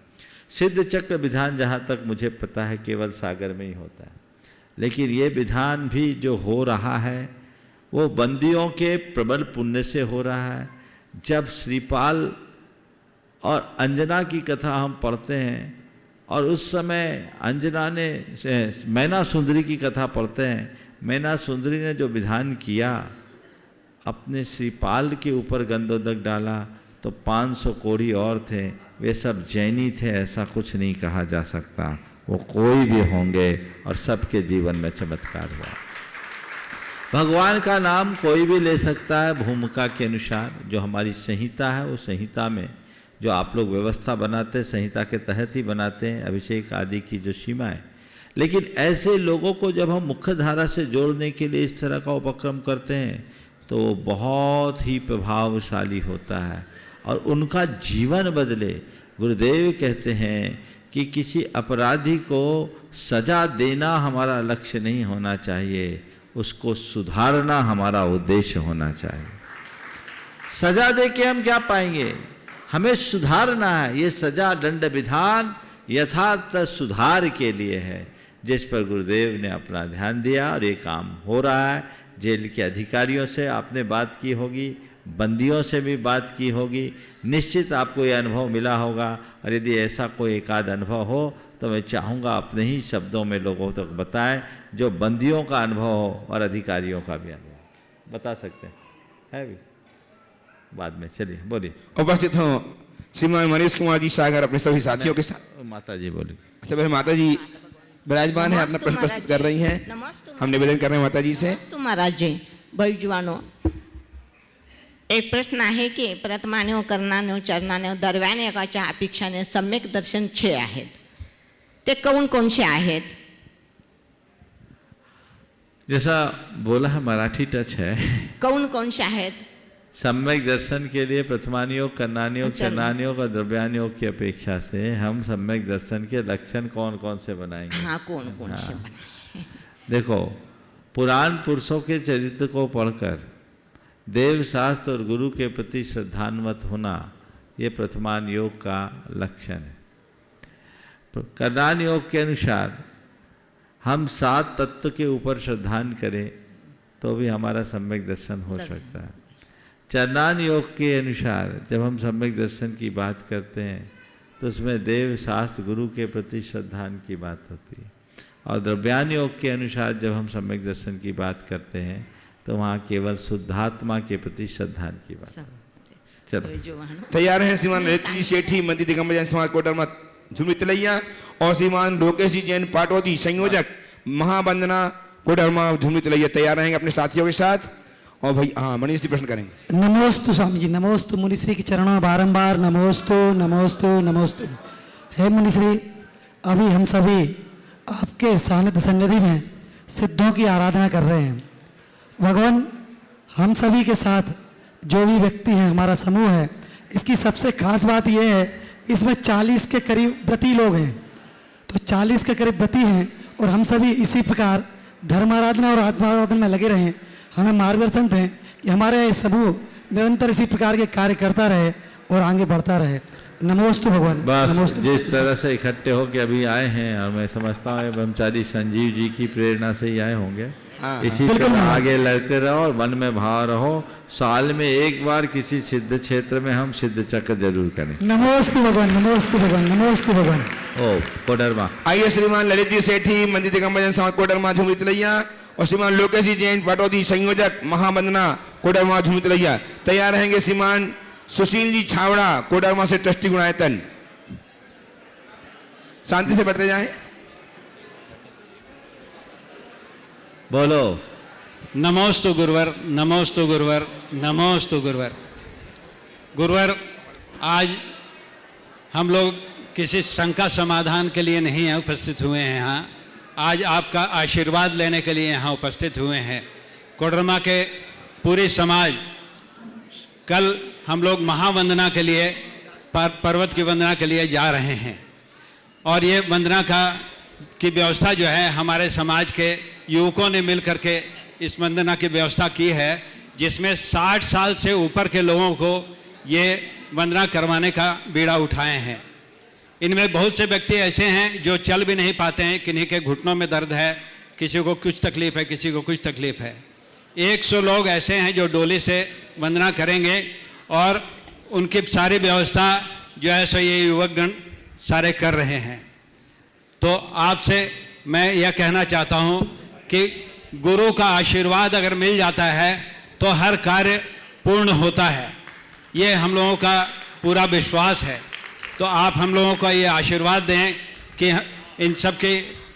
सिद्ध चक्र विधान जहाँ तक मुझे पता है केवल सागर में ही होता है, लेकिन ये विधान भी जो हो रहा है वो बंदियों के प्रबल पुण्य से हो रहा है। जब श्रीपाल और अंजना की कथा हम पढ़ते हैं और उस समय अंजना ने मैना सुंदरी की कथा पढ़ते हैं, मैना सुंदरी ने जो विधान किया, अपने श्रीपाल के ऊपर गंधोदक डाला, तो 500 कोढ़ी और थे, वे सब जैनी थे, ऐसा कुछ नहीं कहा जा सकता। वो कोई भी होंगे और सबके जीवन में चमत्कार हुआ। भगवान का नाम कोई भी ले सकता है भूमिका के अनुसार। जो हमारी संहिता है, वो संहिता में जो आप लोग व्यवस्था बनाते हैं, संहिता के तहत ही बनाते हैं, अभिषेक आदि की जो सीमा है। लेकिन ऐसे लोगों को जब हम मुख्य धारा से जोड़ने के लिए इस तरह का उपक्रम करते हैं तो वो बहुत ही प्रभावशाली होता है और उनका जीवन बदले। गुरुदेव कहते हैं कि किसी अपराधी को सजा देना हमारा लक्ष्य नहीं होना चाहिए, उसको सुधारना हमारा उद्देश्य होना चाहिए। सजा दे के हम क्या पाएंगे? हमें सुधारना है। ये सजा दंड विधान यथार्थ सुधार के लिए है, जिस पर गुरुदेव ने अपना ध्यान दिया और ये काम हो रहा है। जेल के अधिकारियों से आपने बात की होगी, बंदियों से भी बात की होगी, निश्चित आपको ये अनुभव मिला होगा। और यदि ऐसा कोई एक आध अनुभव हो तो मैं चाहूँगा अपने ही शब्दों में लोगों तक बताएं, जो बंदियों का अनुभव हो और अधिकारियों का भी अनुभव बता सकते हैं। है भी बाद में, चलिए बोलिए। उपस्थित हो श्रीमान मनीष कुमार जी सागर अपने सभी साथियों के साथ। माता जी बोली। अच्छा, मेरे माता जी विराजमान है, अपना प्रश्न प्रस्तुत कर रही हैं। हम निवेदन कर रहे हैं माता जी से। महाराज जी भविजवानो, एक प्रश्न आहे की प्रथमाने कर्णाने चरणाने दरव्याने एकाच्या अपेक्षाने सम्यक दर्शन 6 आहेत, ते कोणकोणचे आहेत? जैसा बोला है, मराठी टच है। कोणकोणचे आहेत? सम्यक दर्शन के लिए प्रथमानियोग, कर्णानियोग, चरणानियोग और द्रव्यानियोग की अपेक्षा से हम सम्यक दर्शन के लक्षण कौन कौन से बनाएंगे? हाँ, कौन कौन से बनाए? देखो, पुराण पुरुषों के चरित्र को पढ़कर देव शास्त्र और गुरु के प्रति श्रद्धान्वित होना, ये प्रथमान योग का लक्षण है। कर्णान योग के अनुसार हम 7 तत्व के ऊपर श्रद्धान करें तो भी हमारा सम्यक दर्शन हो सकता है। चरणान योग के अनुसार जब हम सम्यक दर्शन की बात करते हैं तो उसमें देव शास्त्र गुरु के प्रति श्रद्धान की बात होती है। और द्रव्यान योग के अनुसार जब हम सम्यक दर्शन की बात करते हैं तो वहाँ केवल शुद्धात्मा के प्रति श्रद्धान की बात। चलो तैयार हैं श्रीमान रेती सेठी मंदिर दिगंबर जैन समाज कोडरमा झुमी तिलैया और श्रीमान लोकेश जी जैन पाटोदी संयोजक महावंदना कोडरमा झुमी तिलैया तैयार रहेंगे अपने साथियों के साथ। और भाई हाँ, मनीष जी प्रश्न करेंगे। नमोस्तु स्वामी जी, नमोस्तु मुनिश्री के चरणों में बारंबार नमोस्तु नमोस्तु नमोस्तु। हे मुनिश्री, अभी हम सभी आपके सानिध्य सन्निधि में सिद्धों की आराधना कर रहे हैं। भगवान, हम सभी के साथ जो भी व्यक्ति हैं, हमारा समूह है, इसकी सबसे खास बात यह है, इसमें 40 के करीब व्रती लोग हैं। तो 40 के करीब व्रती हैं और हम सभी इसी प्रकार धर्माराधना और आत्माराधना में लगे रहें। हमें मार्गदर्शन दें कि हमारे समूह निरंतर इसी प्रकार के कार्य करता रहे और आगे बढ़ता रहे। नमोस्तु भगवान। बस जिस तरह से इकट्ठे होकर अभी आए हैं, और मैं समझता हूँ ब्रह्मचारी संजीव जी की प्रेरणा से ही आए होंगे। इसी तरह आगे लड़ते रहो और मन में भाव रहो। साल में एक बार किसी सिद्ध क्षेत्र में हम सिद्ध चक्र जरूर करें। नमोस्तु भगवान, नमोस्तु भगवान, नमोस्तु भगवान। ओ कोडरमा। आइए श्रीमान ललित जी सेठी मंदिर दिगंबर जैन समाज कोडरमा झुमी तिलैया और श्रीमान लोकेश जी जैन पाटोदी संयोजक महावंदना कोडरमा झुमी तिलैया तैयार रहेंगे। श्रीमान सुशील जी छावड़ा कोडरमा से ट्रस्टी गुणायतन। शांति से बैठते जाएं। बोलो। नमोस्तु गुरुवर, नमोस्तु गुरुवर, नमोस्तु गुरुवर। गुरुवर, आज हम लोग किसी शंका समाधान के लिए नहीं उपस्थित हुए हैं यहाँ। आज आपका आशीर्वाद लेने के लिए यहाँ उपस्थित हुए हैं। कोडरमा के पूरी समाज, कल हम लोग महावंदना के लिए, पर्वत की वंदना के लिए जा रहे हैं। और ये वंदना की व्यवस्था जो है, हमारे समाज के युवकों ने मिल करके इस वंदना की व्यवस्था की है, जिसमें 60 साल से ऊपर के लोगों को ये वंदना करवाने का बीड़ा उठाए हैं। इनमें बहुत से व्यक्ति ऐसे हैं जो चल भी नहीं पाते हैं, किन्हीं के घुटनों में दर्द है, किसी को कुछ तकलीफ है, किसी को कुछ तकलीफ है। 100 लोग ऐसे हैं जो डोली से वंदना करेंगे और उनकी सारी व्यवस्था जो है सो ये युवकगण सारे कर रहे हैं। तो आपसे मैं यह कहना चाहता हूँ कि गुरु का आशीर्वाद अगर मिल जाता है तो हर कार्य पूर्ण होता है, ये हम लोगों का पूरा विश्वास है। तो आप हम लोगों को ये आशीर्वाद दें कि इन सब की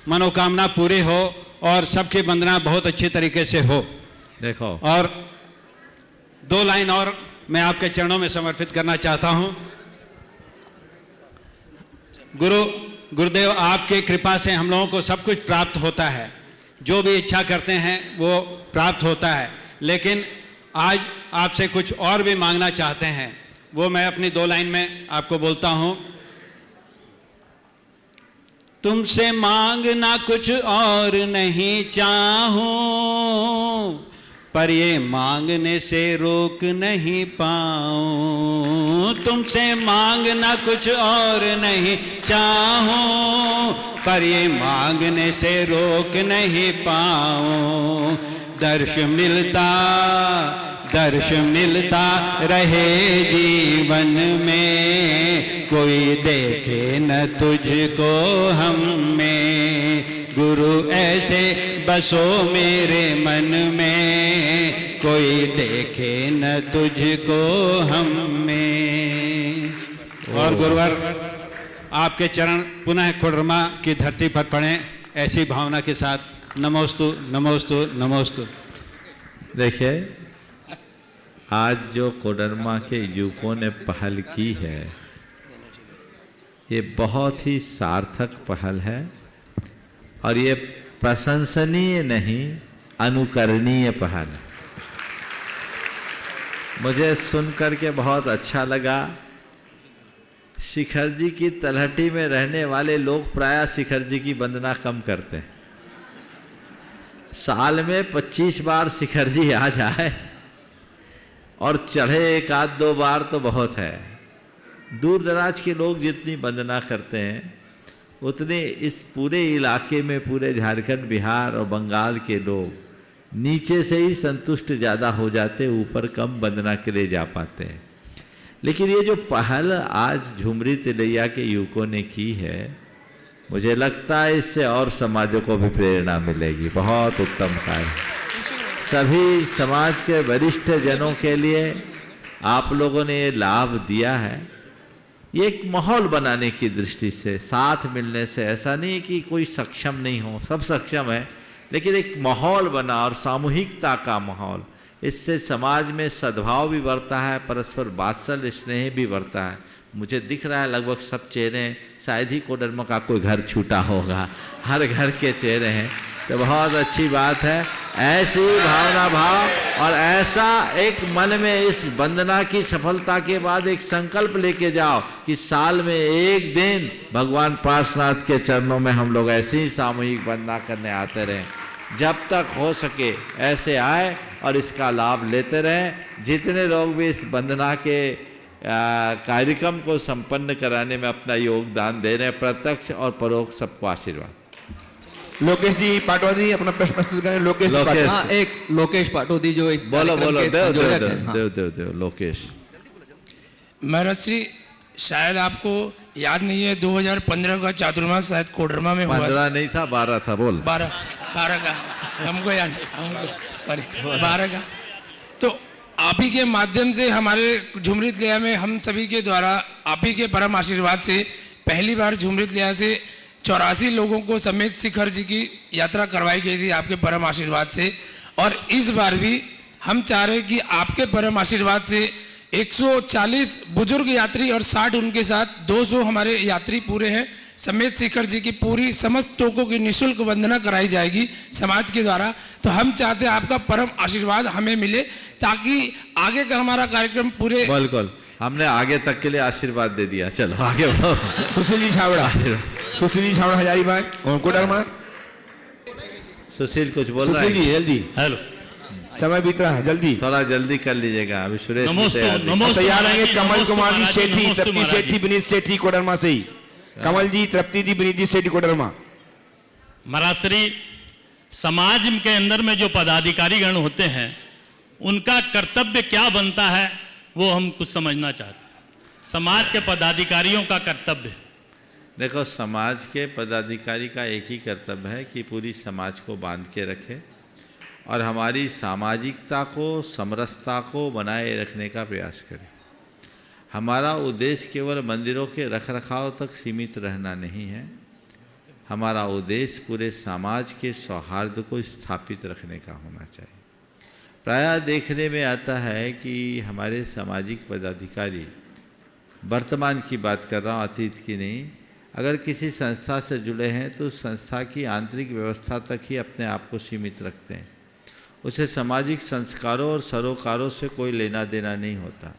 मनोकामना पूरी हो और सबकी वंदना बहुत अच्छी तरीके से हो। देखो, और 2 लाइन और मैं आपके चरणों में समर्पित करना चाहता हूँ। गुरुदेव, आपके कृपा से हम लोगों को सब कुछ प्राप्त होता है, जो भी इच्छा करते हैं वो प्राप्त होता है, लेकिन आज आपसे कुछ और भी मांगना चाहते हैं, वो मैं अपनी 2 लाइन में आपको बोलता हूँ। तुमसे मांगना कुछ और नहीं चाहूं, पर ये मांगने से रोक नहीं पाऊं। तुमसे मांगना कुछ और नहीं चाहूं, पर ये मांगने से रोक नहीं पाऊं। दर्श मिलता रहे जीवन में, कोई देखे न तुझको हम में। गुरु ऐसे बसो मेरे मन में, कोई देखे न तुझको हम में। और गुरुवर, आपके चरण पुनः कोडरमा की धरती पर पड़े ऐसी भावना के साथ। नमोस्तु नमोस्तु नमोस्तु। देखिए, आज जो कोडरमा के युवकों ने पहल की है, ये बहुत ही सार्थक पहल है और ये प्रशंसनीय नहीं, अनुकरणीय पहल है। मुझे सुनकर के बहुत अच्छा लगा। शिखर जी की तलहटी में रहने वाले लोग प्रायः शिखर जी की वंदना कम करते हैं। साल में 25 बार शिखर जी आ जाए और चढ़े 1-2 बार तो बहुत है। दूर दराज के लोग जितनी वंदना करते हैं उतने इस पूरे इलाके में, पूरे झारखंड, बिहार और बंगाल के लोग नीचे से ही संतुष्ट ज़्यादा हो जाते, ऊपर कम वंदना के लिए जा पाते हैं। लेकिन ये जो पहल आज झुमरी तिलैया के युवकों ने की है, मुझे लगता है इससे और समाजों को भी प्रेरणा मिलेगी। बहुत उत्तम कार्य। सभी समाज के वरिष्ठ जनों के लिए आप लोगों ने ये लाभ दिया है। ये एक माहौल बनाने की दृष्टि से, साथ मिलने से, ऐसा नहीं कि कोई सक्षम नहीं हो, सब सक्षम है, लेकिन एक माहौल बना और सामूहिकता का माहौल, इससे समाज में सद्भाव भी बढ़ता है, परस्पर वात्सल्य स्नेह भी बढ़ता है। मुझे दिख रहा है लगभग सब चेहरे, शायद ही कोडरमा का कोई घर छूटा होगा, हर घर के चेहरे हैं, तो बहुत अच्छी बात है। ऐसी भावना भाव और ऐसा एक मन में इस वंदना की सफलता के बाद एक संकल्प लेके जाओ कि साल में एक दिन भगवान पार्श्वनाथ के चरणों में हम लोग ऐसे ही सामूहिक वंदना करने आते रहें। जब तक हो सके ऐसे आए और इसका लाभ लेते रहें। जितने लोग भी इस वंदना के कार्यक्रम को संपन्न कराने में अपना योगदान दे रहे हैं, प्रत्यक्ष और परोक्ष, सबको आशीर्वाद। लोकेश जी पाटवादी अपना प्रश्न प्रस्तुत करें। लोकेश जी, हाँ, एक लोकेश पाटोदी जो इस बोलो देव लोकेश। महाराज श्री, शायद आपको याद नहीं है, 2015 का चातुर्मास शायद कोडरमा में हुआ। 15 नहीं था, 12 था। बोल। 12 का हमको याद, सॉरी 12 का। तो आप ही के माध्यम से हमारे झुमरी तिलैया में हम सभी के द्वारा आप ही के परम आशीर्वाद से पहली बार झुमरी तिलैया से 84 लोगों को समेत शिखर जी की यात्रा करवाई गई थी आपके परम आशीर्वाद से। और इस बार भी हम चाह रहे कि आपके परम आशीर्वाद से 140 बुजुर्ग यात्री और 60 उनके साथ 200 हमारे यात्री पूरे हैं समेत शिखर जी की पूरी समस्त टोकों की निःशुल्क वंदना कराई जाएगी समाज के द्वारा। तो हम चाहते हैं आपका परम आशीर्वाद हमें मिले ताकि आगे का हमारा कार्यक्रम पूरे। बिल्कुल, हमने आगे तक के लिए आशीर्वाद दे दिया। चलो आगे बढ़ो। सुशील जी छावड़ा, हजारीबाग और कोडरमा। सुशील कुछ बोल रहा है? सुशील जी जल्दी। हेलो, समय बीत रहा है, जल्दी थोड़ा जल्दी कर लीजिएगा। अभी सुरेश तैयार रहेंगे। कमल कुमार जी सेठी, तृप्ति सेठी, विनीत सेठी कोडरमा से ही। कमल जी, तृप्ति जी, विनीत जी सेठी कोडरमा। महाराज श्री, समाज के अंदर में जो पदाधिकारी गण होते हैं उनका कर्तव्य क्या बनता है वो हम कुछ समझना चाहते हैं। समाज के पदाधिकारियों का कर्तव्य, देखो समाज के पदाधिकारी का एक ही कर्तव्य है कि पूरी समाज को बांध के रखे और हमारी सामाजिकता को, समरसता को बनाए रखने का प्रयास करे। हमारा उद्देश्य केवल मंदिरों के रखरखाव तक सीमित रहना नहीं है, हमारा उद्देश्य पूरे समाज के सौहार्द को स्थापित रखने का होना चाहिए। प्रायः देखने में आता है कि हमारे सामाजिक पदाधिकारी, वर्तमान की बात कर रहा हूँ, अतीत की नहीं, अगर किसी संस्था से जुड़े हैं तो संस्था की आंतरिक व्यवस्था तक ही अपने आप को सीमित रखते हैं। उसे सामाजिक संस्कारों और सरोकारों से कोई लेना देना नहीं होता।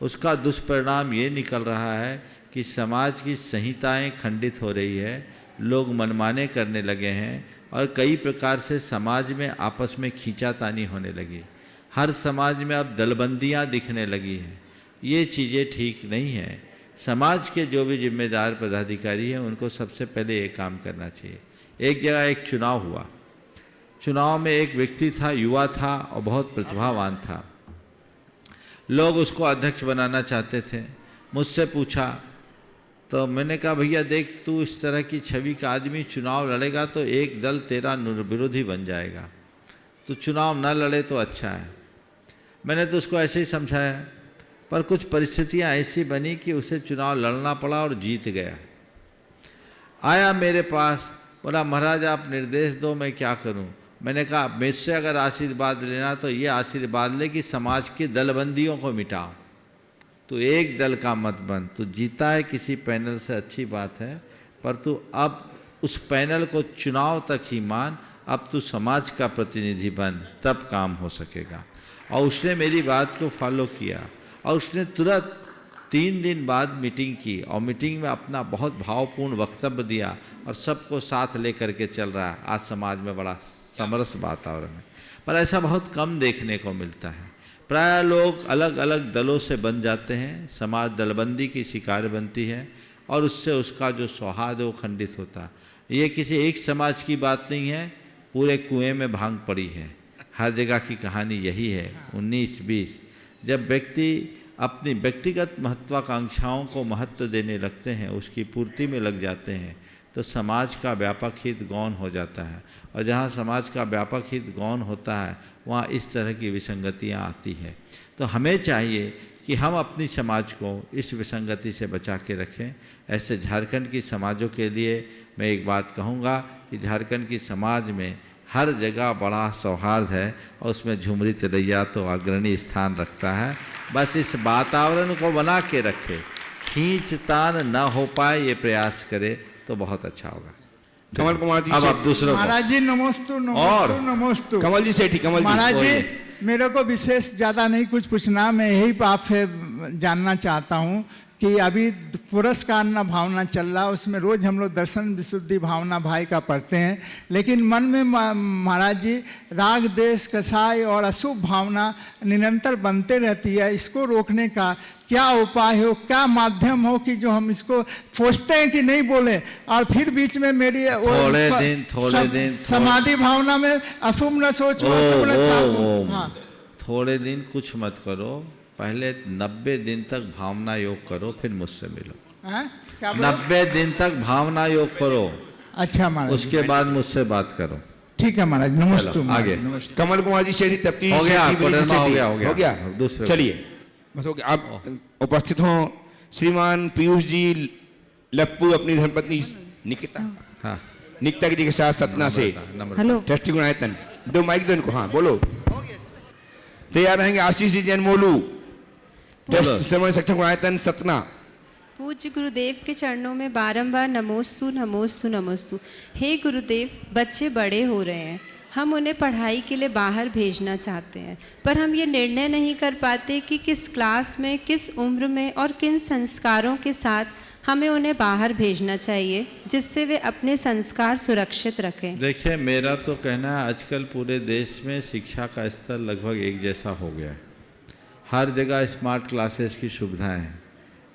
उसका दुष्परिणाम ये निकल रहा है कि समाज की संहिताएं खंडित हो रही है, लोग मनमाने करने लगे हैं और कई प्रकार से समाज में आपस में खींचातानी होने लगी। हर समाज में अब दलबंदियां दिखने लगी हैं। ये चीज़ें ठीक नहीं हैं। समाज के जो भी जिम्मेदार पदाधिकारी हैं उनको सबसे पहले ये काम करना चाहिए। एक जगह एक चुनाव हुआ, चुनाव में एक व्यक्ति था, युवा था और बहुत प्रतिभावान था। लोग उसको अध्यक्ष बनाना चाहते थे। मुझसे पूछा तो मैंने कहा भैया देख, तू इस तरह की छवि का आदमी चुनाव लड़ेगा तो एक दल तेरा विरोधी बन जाएगा, तो चुनाव न लड़े तो अच्छा है। मैंने तो उसको ऐसे ही समझाया, पर कुछ परिस्थितियां ऐसी बनी कि उसे चुनाव लड़ना पड़ा और जीत गया। आया मेरे पास, बोला महाराज आप निर्देश दो, मैं क्या करूं। मैंने कहा मुझसे अगर आशीर्वाद लेना तो ये आशीर्वाद ले कि समाज की दलबंदियों को मिटाओ। तो एक दल का मत बन, तो जीता है किसी पैनल से अच्छी बात है, पर तू अब उस पैनल को चुनाव तक ही मान, अब तू समाज का प्रतिनिधि बन, तब काम हो सकेगा। और उसने मेरी बात को फॉलो किया और उसने तुरंत 3 दिन बाद मीटिंग की और मीटिंग में अपना बहुत भावपूर्ण वक्तव्य दिया और सबको साथ लेकर के चल रहा है। आज समाज में बड़ा समरस वातावरण है, पर ऐसा बहुत कम देखने को मिलता है। प्राय लोग अलग अलग दलों से बन जाते हैं, समाज दलबंदी की शिकार बनती है और उससे उसका जो सौहार्द है वो खंडित होता है। ये किसी एक समाज की बात नहीं है, पूरे कुएं में भांग पड़ी है। हर जगह की कहानी यही है। 19-20 जब व्यक्ति अपनी व्यक्तिगत महत्वाकांक्षाओं को महत्व देने लगते हैं, उसकी पूर्ति में लग जाते हैं, तो समाज का व्यापक हित गौण हो जाता है। और जहाँ समाज का व्यापक हित गौण होता है वहाँ इस तरह की विसंगतियाँ आती हैं। तो हमें चाहिए कि हम अपनी समाज को इस विसंगति से बचा के रखें। ऐसे झारखंड की समाजों के लिए मैं एक बात कहूँगा कि झारखंड की समाज में हर जगह बड़ा सौहार्द है और उसमें झुमरी तिलैया तो अग्रणी स्थान रखता है। बस इस वातावरण को बना के रखे, खींचतान न हो पाए ये प्रयास करे तो बहुत अच्छा होगा। कमल कुमार जी, अब आप दूसरों महाराज जी नमोस्तु नमोस्तु नमोस्तु। कमल जी सेठी, कमल जी महाराज जी मेरे को विशेष ज़्यादा नहीं कुछ पूछना, मैं यही आपसे जानना चाहता हूँ कि अभी पुरस्कार न भावना चल रहा, उसमें रोज़ हम लोग दर्शन विशुद्धि भावना भाई का पढ़ते हैं, लेकिन मन में महाराज जी राग देश कसाय और अशुभ भावना निरंतर बनते रहती है। इसको रोकने का क्या उपाय हो, क्या माध्यम हो कि जो हम इसको सोचते हैं कि नहीं बोले और फिर बीच में मेरी थोड़े दिन समाधि भावना में अशुभ न सोचो, अशुभ न चाहो। हाँ, थोड़े दिन कुछ मत करो, पहले 90 दिन तक भावना योग करो, फिर मुझसे मिलो। 90 दिन तक भावना योग करो, अच्छा महाराज, उसके बाद मुझसे बात करो। ठीक है महाराज, नमस्ते। आगे कमल कुमार जी सेठी, तप्ती हो गया। दूसरे चलिए बस हो गया। आप उपस्थित हों श्रीमान पीयूष जी लप्पू अपनी धर्मपत्नी निकिता, हाँ निकिता जी के साथ सतना से ट्रस्टी गुणायतन, दो माइक दो इनको, हाँ बोलो। तैयार रहेंगे आशीष जी जैन मोलू, सेक्टर गुणायतन सतना। पूज्य गुरुदेव के चरणों में बारंबार नमोस्तु नमोस्तु नमोस्तु। हे गुरुदेव, बच्चे बड़े हो रहे हैं, हम उन्हें पढ़ाई के लिए बाहर भेजना चाहते हैं, पर हम ये निर्णय नहीं कर पाते कि किस क्लास में, किस उम्र में और किन संस्कारों के साथ हमें उन्हें बाहर भेजना चाहिए जिससे वे अपने संस्कार सुरक्षित रखें। देखिए, मेरा तो कहना है आजकल पूरे देश में शिक्षा का स्तर लगभग एक जैसा हो गया है। हर जगह स्मार्ट क्लासेस की सुविधाएं हैं।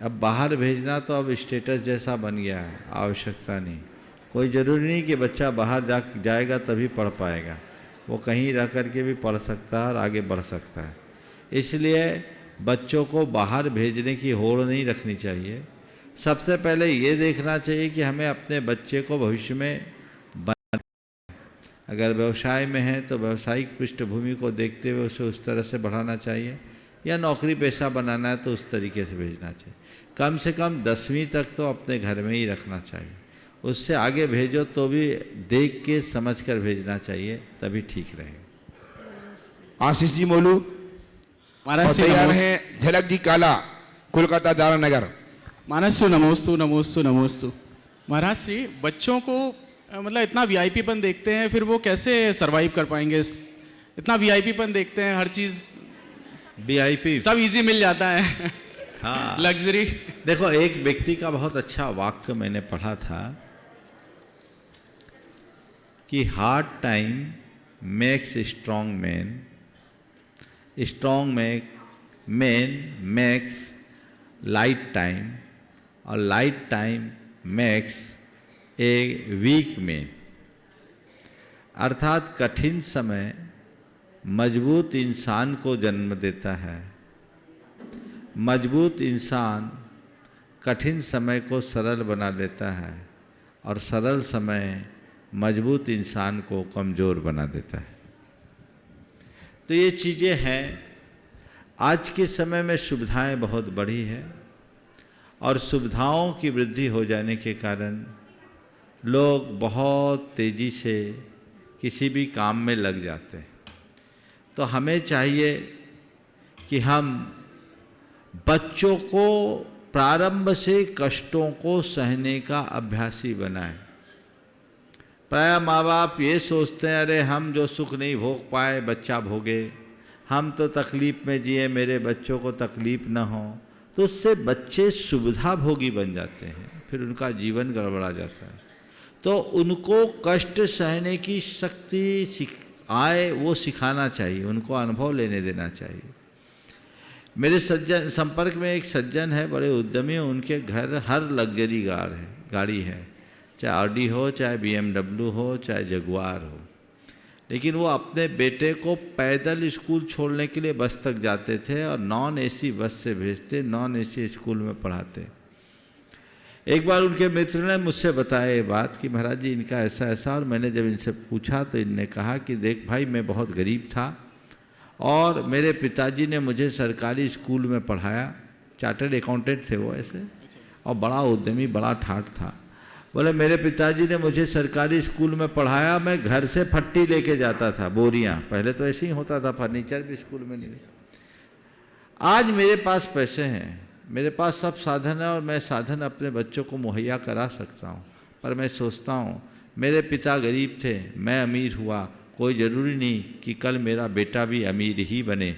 अब बाहर भेजना तो अब स्टेटस जैसा बन गया है, आवश्यकता नहीं। कोई ज़रूरी नहीं कि बच्चा बाहर जाएगा तभी पढ़ पाएगा, वो कहीं रह कर के भी पढ़ सकता है और आगे बढ़ सकता है। इसलिए बच्चों को बाहर भेजने की होड़ नहीं रखनी चाहिए। सबसे पहले ये देखना चाहिए कि हमें अपने बच्चे को भविष्य में अगर व्यवसाय में है तो व्यवसायिक पृष्ठभूमि को देखते हुए उसे उस तरह से बढ़ाना चाहिए, या नौकरी पेशा बनाना है तो उस तरीके से भेजना चाहिए। कम से कम 10वीं तक तो अपने घर में ही रखना चाहिए, उससे आगे भेजो तो भी देख के समझ कर भेजना चाहिए, तभी ठीक रहेगा। आशीष जी मोलू महाराज श्री तैयार नमोस्तु। हैं झलक जी काला, कोलकाता दारा नगर। महाराज श्री नमोस्तु नमोस्तु नमोस्तु। महाराज श्री बच्चों को मतलब इतना वीआईपीपन देखते हैं, फिर वो कैसे सरवाइव कर पाएंगे? इतना वीआईपीपन देखते हैं, हर चीज़ वीआईपी सब इजी मिल जाता है। हाँ, लग्जरी। देखो, एक व्यक्ति का बहुत अच्छा वाक्य मैंने पढ़ा था कि hard time makes strong man, strong man makes light time, और light time makes a weak man. अर्थात कठिन समय मजबूत इंसान को जन्म देता है, मजबूत इंसान कठिन समय को सरल बना लेता है, और सरल समय मजबूत इंसान को कमज़ोर बना देता है। तो ये चीज़ें हैं। आज के समय में सुविधाएं बहुत बढ़ी है, और सुविधाओं की वृद्धि हो जाने के कारण लोग बहुत तेज़ी से किसी भी काम में लग जाते हैं। तो हमें चाहिए कि हम बच्चों को प्रारंभ से कष्टों को सहने का अभ्यासी बनाएं। प्रायः माँ बाप ये सोचते हैं, अरे हम जो सुख नहीं भोग पाए बच्चा भोगे, हम तो तकलीफ़ में जिए, मेरे बच्चों को तकलीफ़ न हो। तो उससे बच्चे सुविधा भोगी बन जाते हैं, फिर उनका जीवन गड़बड़ा जाता है। तो उनको कष्ट सहने की शक्ति आए वो सिखाना चाहिए, उनको अनुभव लेने देना चाहिए। मेरे सज्जन संपर्क में एक सज्जन है, बड़े उद्यमी हैं, उनके घर हर लग्जरी गाड़ी है, चाहे ऑडी हो, चाहे BMW हो, चाहे जगुआर हो। लेकिन वो अपने बेटे को पैदल स्कूल छोड़ने के लिए बस तक जाते थे और नॉन AC बस से भेजते, नॉन AC स्कूल में पढ़ाते। एक बार उनके मित्र ने मुझसे बताया ये बात कि महाराज जी इनका ऐसा ऐसा, और मैंने जब इनसे पूछा तो इनने कहा कि देख भाई, मैं बहुत गरीब था और मेरे पिताजी ने मुझे सरकारी स्कूल में पढ़ाया। चार्टर्ड अकाउंटेंट थे वो ऐसे, और बड़ा उद्यमी, बड़ा ठाठ था। बोले मेरे पिताजी ने मुझे सरकारी स्कूल में पढ़ाया, मैं घर से फट्टी लेके जाता था, बोरियां। पहले तो ऐसे ही होता था, फर्नीचर भी स्कूल में नहीं। आज मेरे पास पैसे हैं, मेरे पास सब साधन है, और मैं साधन अपने बच्चों को मुहैया करा सकता हूँ। पर मैं सोचता हूँ मेरे पिता गरीब थे, मैं अमीर हुआ, कोई ज़रूरी नहीं कि कल मेरा बेटा भी अमीर ही बने।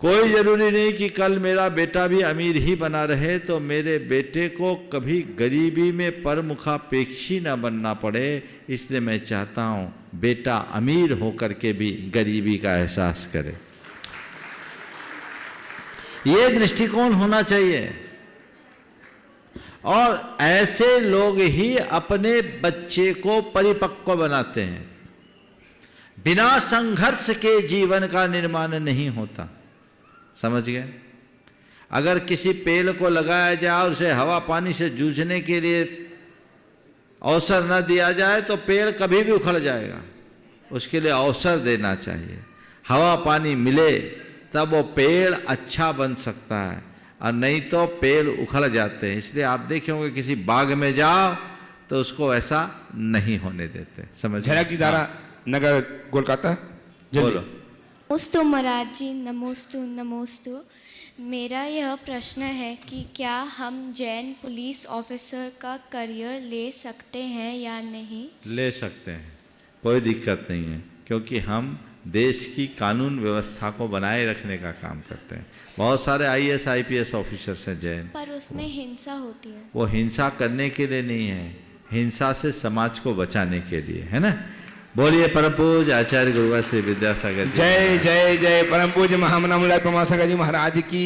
कोई ज़रूरी नहीं कि कल मेरा बेटा भी अमीर ही बना रहे। तो मेरे बेटे को कभी गरीबी में परमुखापेक्षी न बनना पड़े, इसलिए मैं चाहता हूँ बेटा अमीर होकर के भी गरीबी का एहसास करे। ये दृष्टिकोण होना चाहिए, और ऐसे लोग ही अपने बच्चे को परिपक्व बनाते हैं। बिना संघर्ष के जीवन का निर्माण नहीं होता, समझ गए? अगर किसी पेड़ को लगाया जाए और उसे हवा पानी से जूझने के लिए अवसर न दिया जाए तो पेड़ कभी भी उखड़ जाएगा। उसके लिए अवसर देना चाहिए, हवा पानी मिले तब वो पेड़ अच्छा बन सकता है, और नहीं तो पेड़ उखड़ जाते हैं। इसलिए आप देखे होंगे किसी बाग में जाओ तो उसको ऐसा नहीं होने देते, समझ? झलक जी दारा नगर, कोलकाता। बोलो। नमोस्तु महाराज जी, नमोस्तु नमोस्तु। मेरा यह प्रश्न है कि क्या हम जैन पुलिस ऑफिसर का करियर ले सकते हैं या नहीं? ले सकते हैं, कोई दिक्कत नहीं है, क्योंकि हम देश की कानून व्यवस्था को बनाए रखने का काम करते हैं। बहुत सारे IAS IPS ऑफिसर्स हैं जैन। पर उसमें हिंसा होती है। वो हिंसा करने के लिए नहीं है, हिंसा से समाज को बचाने के लिए है ना। बोलिए परम पूज्य आचार्य गुरुवर श्री विद्यासागर जी। जय जय जय परम पूज्य महामना मुरारी परमासागर जी महाराज की।